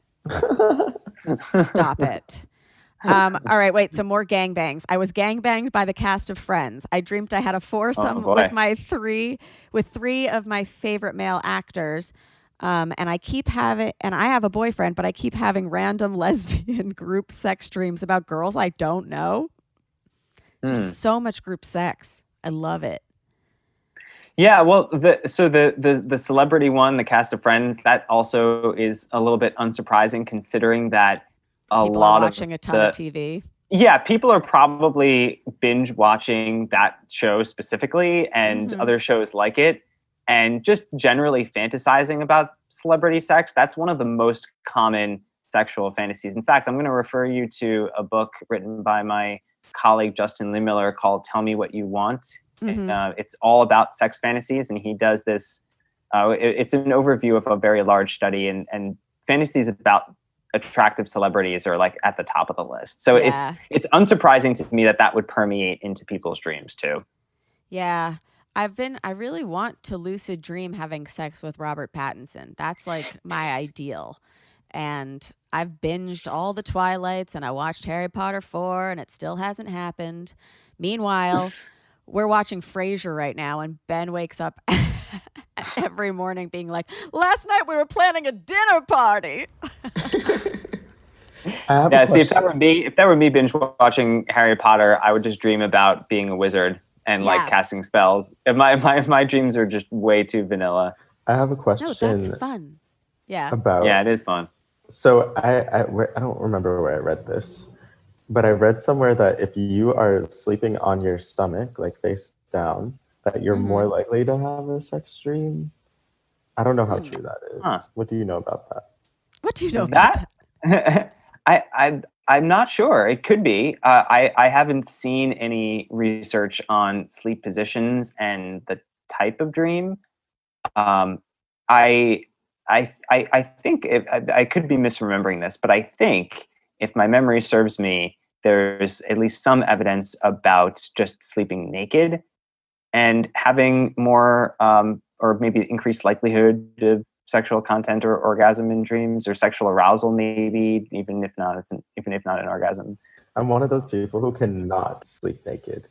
Stop it. All right, wait, some more gangbangs. I was gangbanged by the cast of Friends. I dreamed I had a foursome with three of my favorite male actors. And I have a boyfriend, but I keep having random lesbian group sex dreams about girls I don't know. Just so much group sex. I love it. Yeah, well, the celebrity one, the cast of Friends, that also is a little bit unsurprising, considering that people are watching a ton of TV. Yeah, people are probably binge watching that show specifically and other shows like it, and just generally fantasizing about celebrity sex. That's one of the most common sexual fantasies. In fact, I'm going to refer you to a book written by my colleague Justin Lee-Miller called "Tell Me What You Want." It's all about sex fantasies, and he does this. It's an overview of a very large study, and fantasies about attractive celebrities are like at the top of the list. So it's unsurprising to me that would permeate into people's dreams too. Yeah. I really want to lucid dream having sex with Robert Pattinson. That's like my ideal. And I've binged all the Twilights, and I watched Harry Potter 4, and it still hasn't happened. Meanwhile, we're watching Frasier right now, and Ben wakes up every morning being like, last night we were planning a dinner party. See, if that were me binge watching Harry Potter, I would just dream about being a wizard and like casting spells. My dreams are just way too vanilla. I have a question. No, that's fun. Yeah. It is fun. So I don't remember where I read this, but I read somewhere that if you are sleeping on your stomach, like face down, that you're more likely to have a sex dream. I don't know how true that is. Huh. What do you know about that? What do you know about that? I'm not sure. It could be. I haven't seen any research on sleep positions and the type of dream. I think I could be misremembering this, but I think if my memory serves me, there's at least some evidence about just sleeping naked and having more or maybe increased likelihood of sexual content or orgasm in dreams, or sexual arousal, maybe even if not an orgasm. I'm one of those people who cannot sleep naked.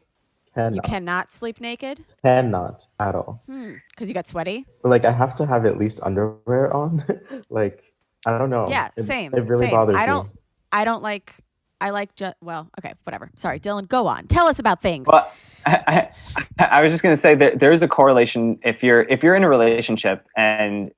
You cannot sleep naked? Cannot at all. Because you got sweaty? But like I have to have at least underwear on. Like I don't know. Yeah, same. It really same. bothers me. Okay, whatever. Sorry, Dylan, go on. Tell us about things. Well, I was just going to say that there is a correlation. If you're in a relationship and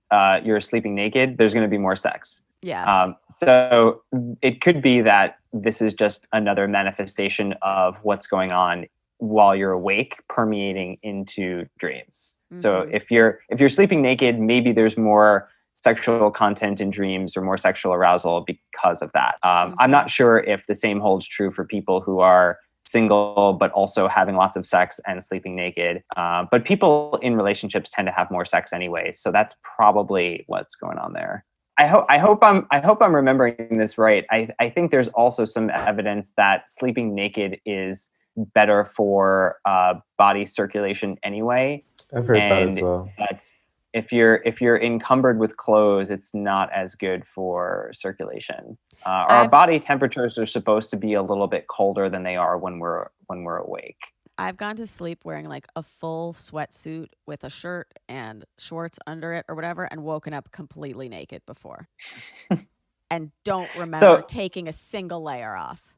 you're sleeping naked, there's going to be more sex. Yeah. So it could be that this is just another manifestation of what's going on while you're awake, permeating into dreams. So if you're sleeping naked, maybe there's more sexual content in dreams or more sexual arousal because of that. I'm not sure if the same holds true for people who are single but also having lots of sex and sleeping naked. But people in relationships tend to have more sex anyway, so that's probably what's going on there. I hope I'm remembering this right. I think there's also some evidence that sleeping naked is better for body circulation anyway. I've heard that as well. That's if you're encumbered with clothes, it's not as good for circulation. Our body temperatures are supposed to be a little bit colder than they are when we're awake. I've gone to sleep wearing like a full sweatsuit with a shirt and shorts under it or whatever, and woken up completely naked before. And don't remember taking a single layer off.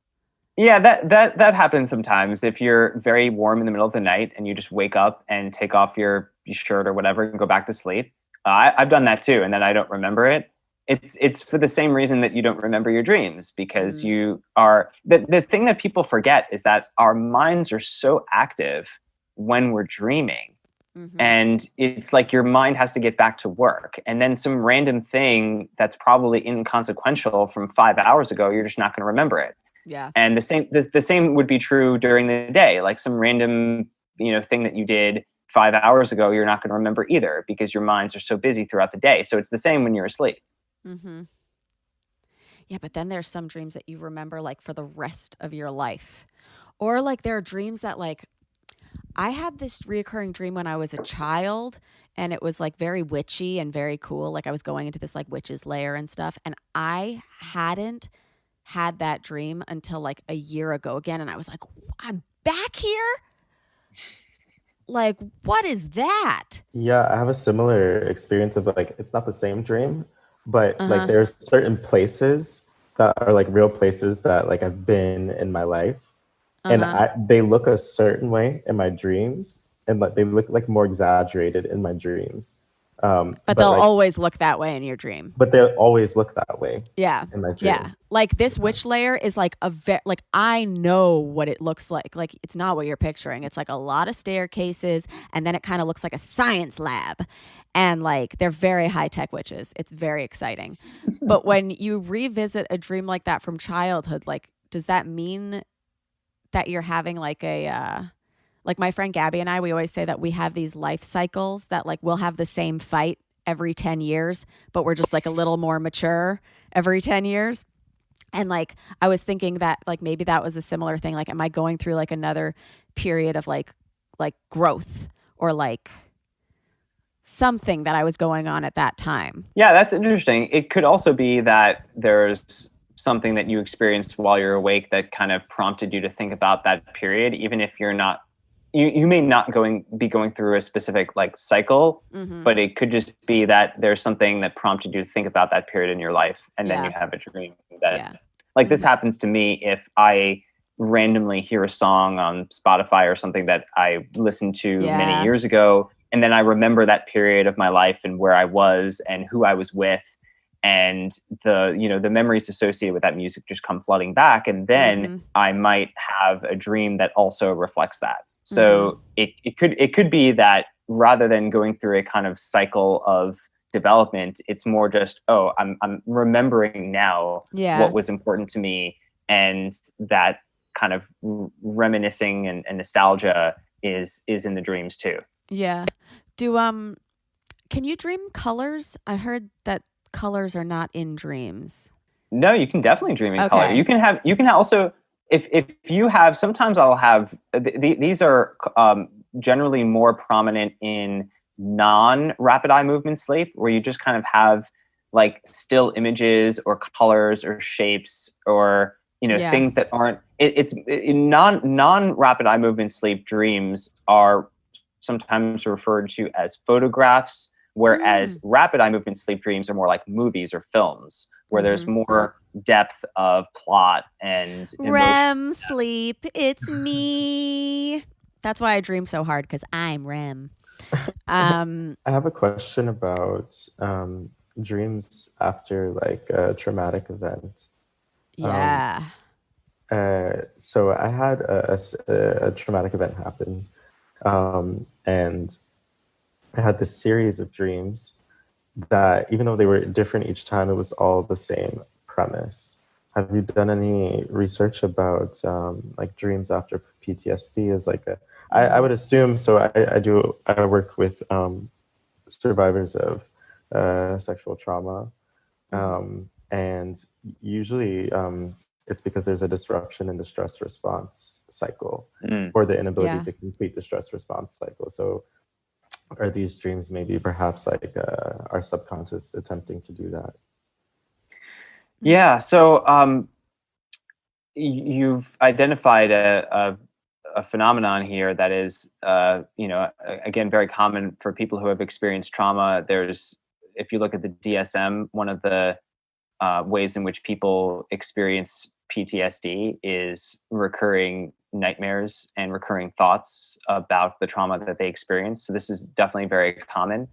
Yeah, that happens sometimes. If you're very warm in the middle of the night and you just wake up and take off your shirt or whatever and go back to sleep. I've done that too, and then I don't remember it. It's for the same reason that you don't remember your dreams, because you are the thing that people forget is that our minds are so active when we're dreaming. And it's like your mind has to get back to work, and then some random thing that's probably inconsequential from 5 hours ago, you're just not going to remember it. Yeah. And the same would be true during the day. Like some random thing that you did 5 hours ago, you're not going to remember either, because your minds are so busy throughout the day. So it's the same when you're asleep. Yeah, but then there's some dreams that you remember like for the rest of your life. Or like there are dreams that like, I had this reoccurring dream when I was a child, and it was like very witchy and very cool. Like I was going into this like witch's lair and stuff, and I hadn't had that dream until like a year ago again, and I was like, I'm back here? Like, what is that? Yeah, I have a similar experience of like, it's not the same dream, but like there's certain places that are like real places that like I've been in my life. And they look a certain way in my dreams, and like they look like more exaggerated in my dreams. But they'll like, always look that way in your dream. But they'll always look that way. Yeah. In my dream. Yeah. Like this witch layer is like like I know what it looks like. Like it's not what you're picturing. It's like a lot of staircases, and then it kind of looks like a science lab. And like they're very high-tech witches. It's very exciting. But when you revisit a dream like that from childhood, like does that mean that you're having like a like my friend Gabby and I, we always say that we have these life cycles that like we'll have the same fight every 10 years, but we're just like a little more mature every 10 years. And like, I was thinking that like, maybe that was a similar thing. Like, am I going through like another period of like growth or like something that I was going on at that time? Yeah, that's interesting. It could also be that there's something that you experienced while you're awake that kind of prompted you to think about that period, even if you're not, you may not be going through a specific like cycle, but it could just be that there's something that prompted you to think about that period in your life, and then you have a dream that like this happens to me if I randomly hear a song on Spotify or something that I listened to many years ago, and then I remember that period of my life and where I was and who I was with, and the memories associated with that music just come flooding back, and then I might have a dream that also reflects that. So it could be that rather than going through a kind of cycle of development, it's more just, oh, I'm remembering now what was important to me, and that kind of reminiscing and nostalgia is in the dreams too. Yeah. Can you dream colors? I heard that colors are not in dreams. No, you can definitely dream in color. You can also, if you have, sometimes I'll have, these are generally more prominent in non-rapid eye movement sleep, where you just kind of have like still images or colors or shapes or, things that aren't, it's in non-rapid eye movement sleep. Dreams are sometimes referred to as photographs, whereas rapid eye movement sleep dreams are more like movies or films, where there's more depth of plot and emotion. REM sleep, it's me. That's why I dream so hard, because I'm REM. I have a question about dreams after like a traumatic event. Yeah. So I had a traumatic event happen, and I had this series of dreams that, even though they were different each time, it was all the same premise. Have you done any research about like dreams after PTSD? Is like I would assume so. I work with survivors of sexual trauma, and usually it's because there's a disruption in the stress response cycle, or the inability to complete the stress response cycle. So are these dreams maybe perhaps like our subconscious attempting to do that? Yeah. So you've identified a phenomenon here that is, again, very common for people who have experienced trauma. If you look at the DSM, one of the ways in which people experience PTSD is recurring nightmares and recurring thoughts about the trauma that they experienced. So this is definitely very common.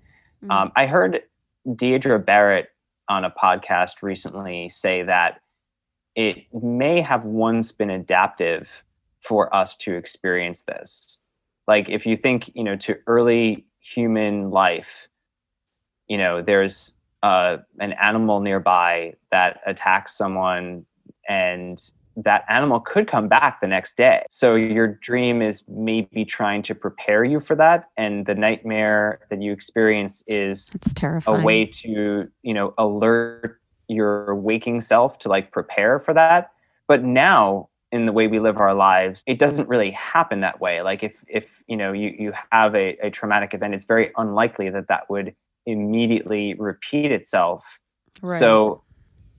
I heard Deidre Barrett on a podcast recently say that it may have once been adaptive for us to experience this. Like if you think, to early human life, there's an animal nearby that attacks someone, and that animal could come back the next day. So your dream is maybe trying to prepare you for that. And the nightmare that you experience is It's terrifying. a way to, alert your waking self to like prepare for that. But now in the way we live our lives, it doesn't really happen that way. Like if you have a traumatic event, it's very unlikely that would immediately repeat itself. Right. So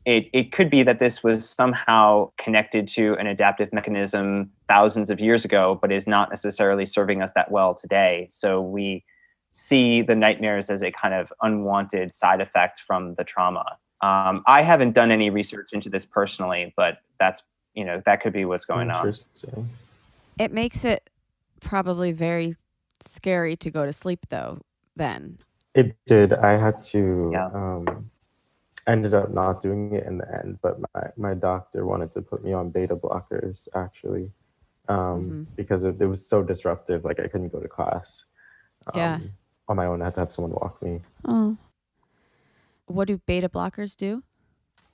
it could be that this was somehow connected to an adaptive mechanism thousands of years ago, but is not necessarily serving us that well today. So we see the nightmares as a kind of unwanted side effect from the trauma. I haven't done any research into this personally, but that's, that could be what's going on. Interesting. It makes it probably very scary to go to sleep, though, then. It did. I had to, ended up not doing it in the end, but my doctor wanted to put me on beta blockers, actually, because it was so disruptive. Like I couldn't go to class on my own. I had to have someone walk me. Oh. What do beta blockers do?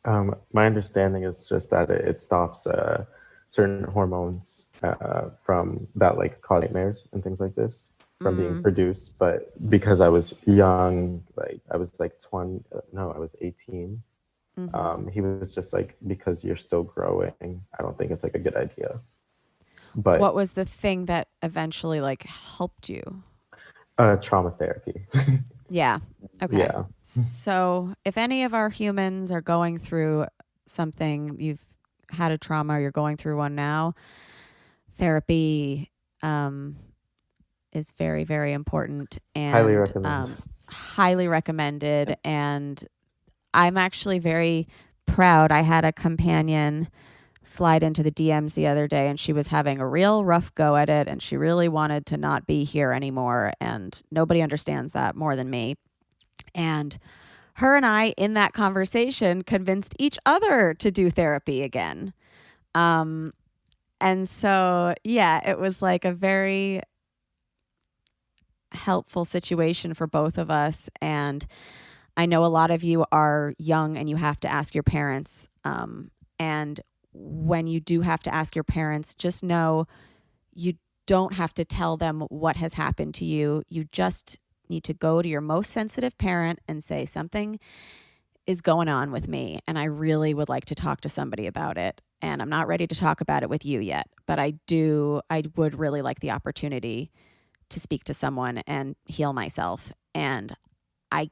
My understanding is just that it stops certain hormones from that like cause nightmares and things like this from being produced. But because I was young, like I was like 20, no, I was 18. He was just like, because you're still growing, I don't think it's like a good idea. But what was the thing that eventually like helped you? Trauma therapy. Yeah. Okay. Yeah. So if any of our humans are going through something, you've had a trauma, you're going through one now, therapy is very, very important and Highly recommended. Highly recommended. And I'm actually very proud. I had a companion slide into the DMs the other day, and she was having a real rough go at it, and she really wanted to not be here anymore, and nobody understands that more than me. And her and I, in that conversation, convinced each other to do therapy again. And so, yeah, it was like a very helpful situation for both of us. And I know a lot of you are young and you have to ask your parents. And when you do have to ask your parents, just know you don't have to tell them what has happened to you. You just need to go to your most sensitive parent and say, something is going on with me, and I really would like to talk to somebody about it. And I'm not ready to talk about it with you yet, but I would really like the opportunity to speak to someone and heal myself. And I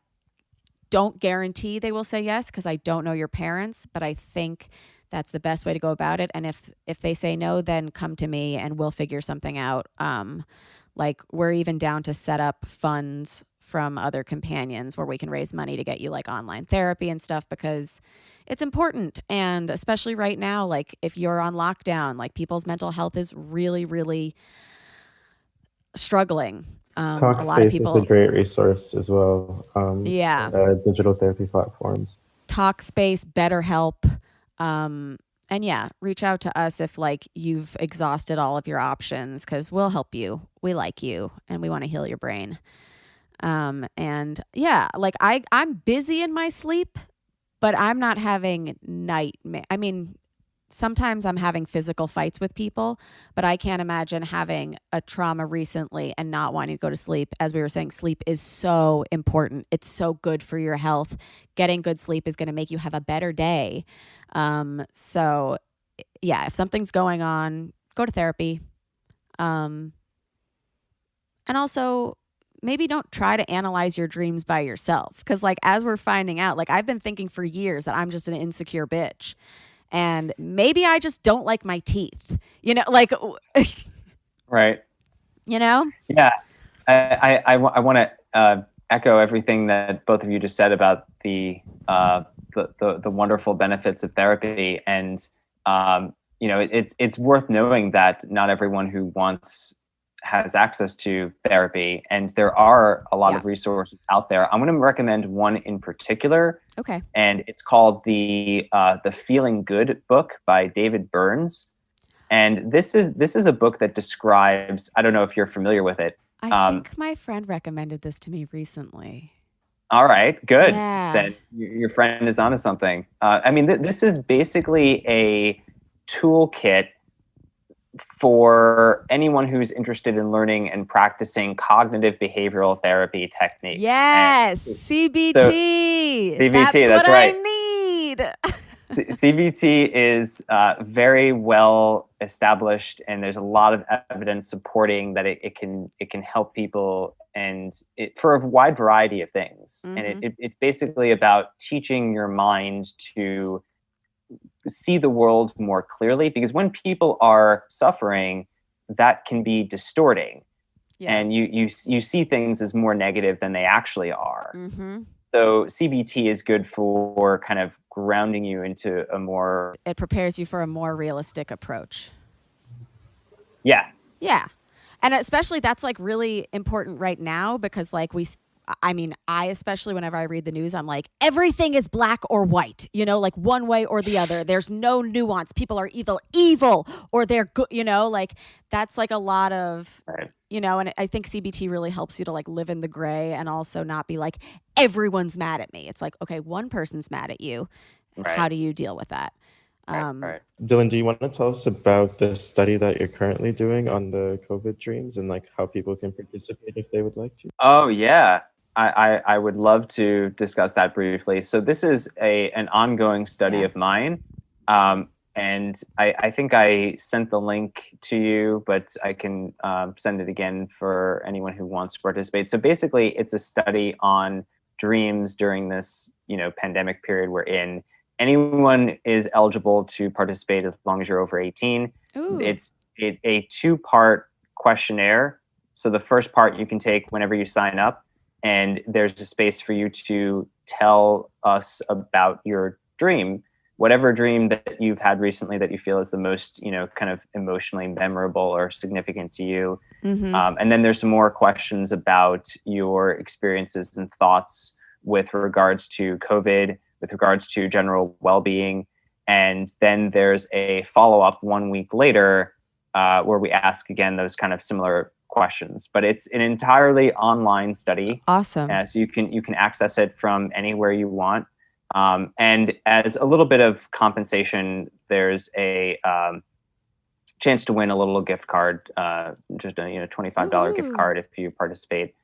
don't guarantee they will say yes, because I don't know your parents, but I think that's the best way to go about it. And if they say no, then come to me and we'll figure something out. Like, we're even down to set up funds from other companions where we can raise money to get you like online therapy and stuff, because it's important. And especially right now, like if you're on lockdown, like people's mental health is really, really struggling. A lot of people, is a great resource as well. Yeah. Digital therapy platforms. Talkspace, BetterHelp. And yeah, reach out to us if like you've exhausted all of your options, because we'll help you. We like you and we want to heal your brain. And yeah, like I'm busy in my sleep, but I'm not having nightmare. I mean, sometimes I'm having physical fights with people, but I can't imagine having a trauma recently and not wanting to go to sleep. As we were saying, sleep is so important. It's so good for your health. Getting good sleep is going to make you have a better day. So yeah, if something's going on, go to therapy. And also, maybe don't try to analyze your dreams by yourself. Because like, as we're finding out, like I've been thinking for years that I'm just an insecure bitch. And maybe I just don't like my teeth, you know, like, Right. You know? Yeah. I want to echo everything that both of you just said about the wonderful benefits of therapy. And, you know, it's worth knowing that not everyone who has access to therapy, and there are a lot of resources out there. I'm going to recommend one in particular. Okay. And it's called the Feeling Good book by David Burns. And this is a book that describes, I don't know if you're familiar with it. I think my friend recommended this to me recently. All right, good. Yeah. Then your friend is onto something. I mean, this is basically a toolkit for anyone who's interested in learning and practicing cognitive behavioral therapy techniques. Yes, CBT. So, CBT, that's what right. I need. CBT is very well established, and there's a lot of evidence supporting that it can help people, and for a wide variety of things. Mm-hmm. And it's basically about teaching your mind to see the world more clearly, because when people are suffering, that can be distorting. Yeah. And you see things as more negative than they actually are. Mm-hmm. So CBT is good for kind of grounding you into a more... It prepares you for a more realistic approach. Yeah. Yeah. And especially that's like really important right now, because like I especially whenever I read the news, I'm like, everything is black or white, you know, like one way or the other. There's no nuance. People are either evil or they're good, you know, like that's like a lot of, right. You know, and I think CBT really helps you to like live in the gray and also not be like, everyone's mad at me. It's like, okay, one person's mad at you. Right. How do you deal with that? Right. Dylan, do you want to tell us about the study that you're currently doing on the COVID dreams and like how people can participate if they would like to? Oh, yeah. I would love to discuss that briefly. So this is an ongoing study of mine. And I think I sent the link to you, but I can send it again for anyone who wants to participate. So basically, it's a study on dreams during this, you know, pandemic period we're in. Anyone is eligible to participate as long as you're over 18. Ooh. It's a 2-part questionnaire. So the first part you can take whenever you sign up, and there's a space for you to tell us about your dream, whatever dream that you've had recently that you feel is the most, you know, kind of emotionally memorable or significant to you. Mm-hmm. And then there's some more questions about your experiences and thoughts with regards to COVID, with regards to general well-being. And then there's a follow-up 1 week later where we ask again those kind of similar questions. But it's an entirely online study. Awesome. So you can access it from anywhere you want. And as a little bit of compensation, there's a chance to win a little gift card, just a $25 gift card if you participate.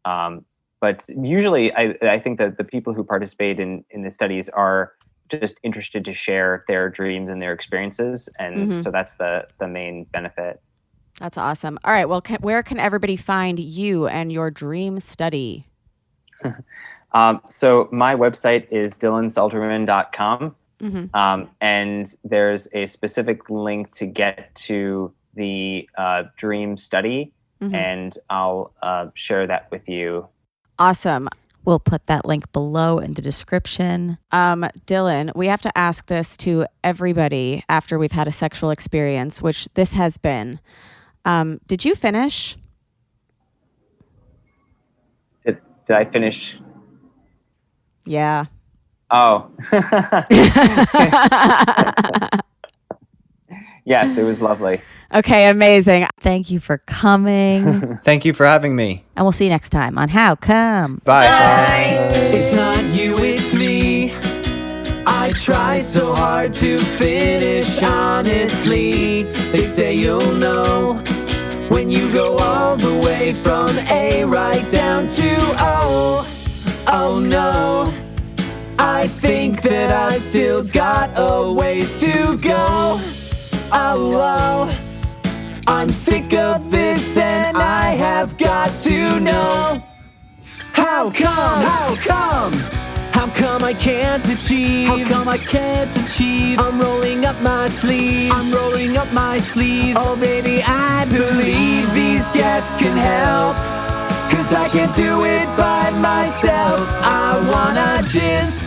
But usually, I think that the people who participate in the studies are just interested to share their dreams and their experiences, and so that's the main benefit. That's awesome. All right. Well, where can everybody find you and your dream study? So my website is dylanselterman.com. And there's a specific link to get to the dream study, and I'll share that with you. Awesome. We'll put that link below in the description. Dylan, we have to ask this to everybody after we've had a sexual experience, which this has been. Did you finish? Did I finish? Yeah. Oh. Yes, it was lovely. Okay, amazing. Thank you for coming. Thank you for having me. And we'll see you next time on How Come. Bye. It's not you, it's me. I try so hard to finish honestly. They say you'll know when you go all the way from A right down to O. Oh no, I think that I still got a ways to go. Oh, I'm sick of this and I have got to know. How come? How come? How come I can't achieve? How come I can't achieve? I'm rolling up my sleeves. I'm rolling up my sleeves. Oh baby, I believe these guests can help. 'Cause I can't do it by myself. I wanna jizz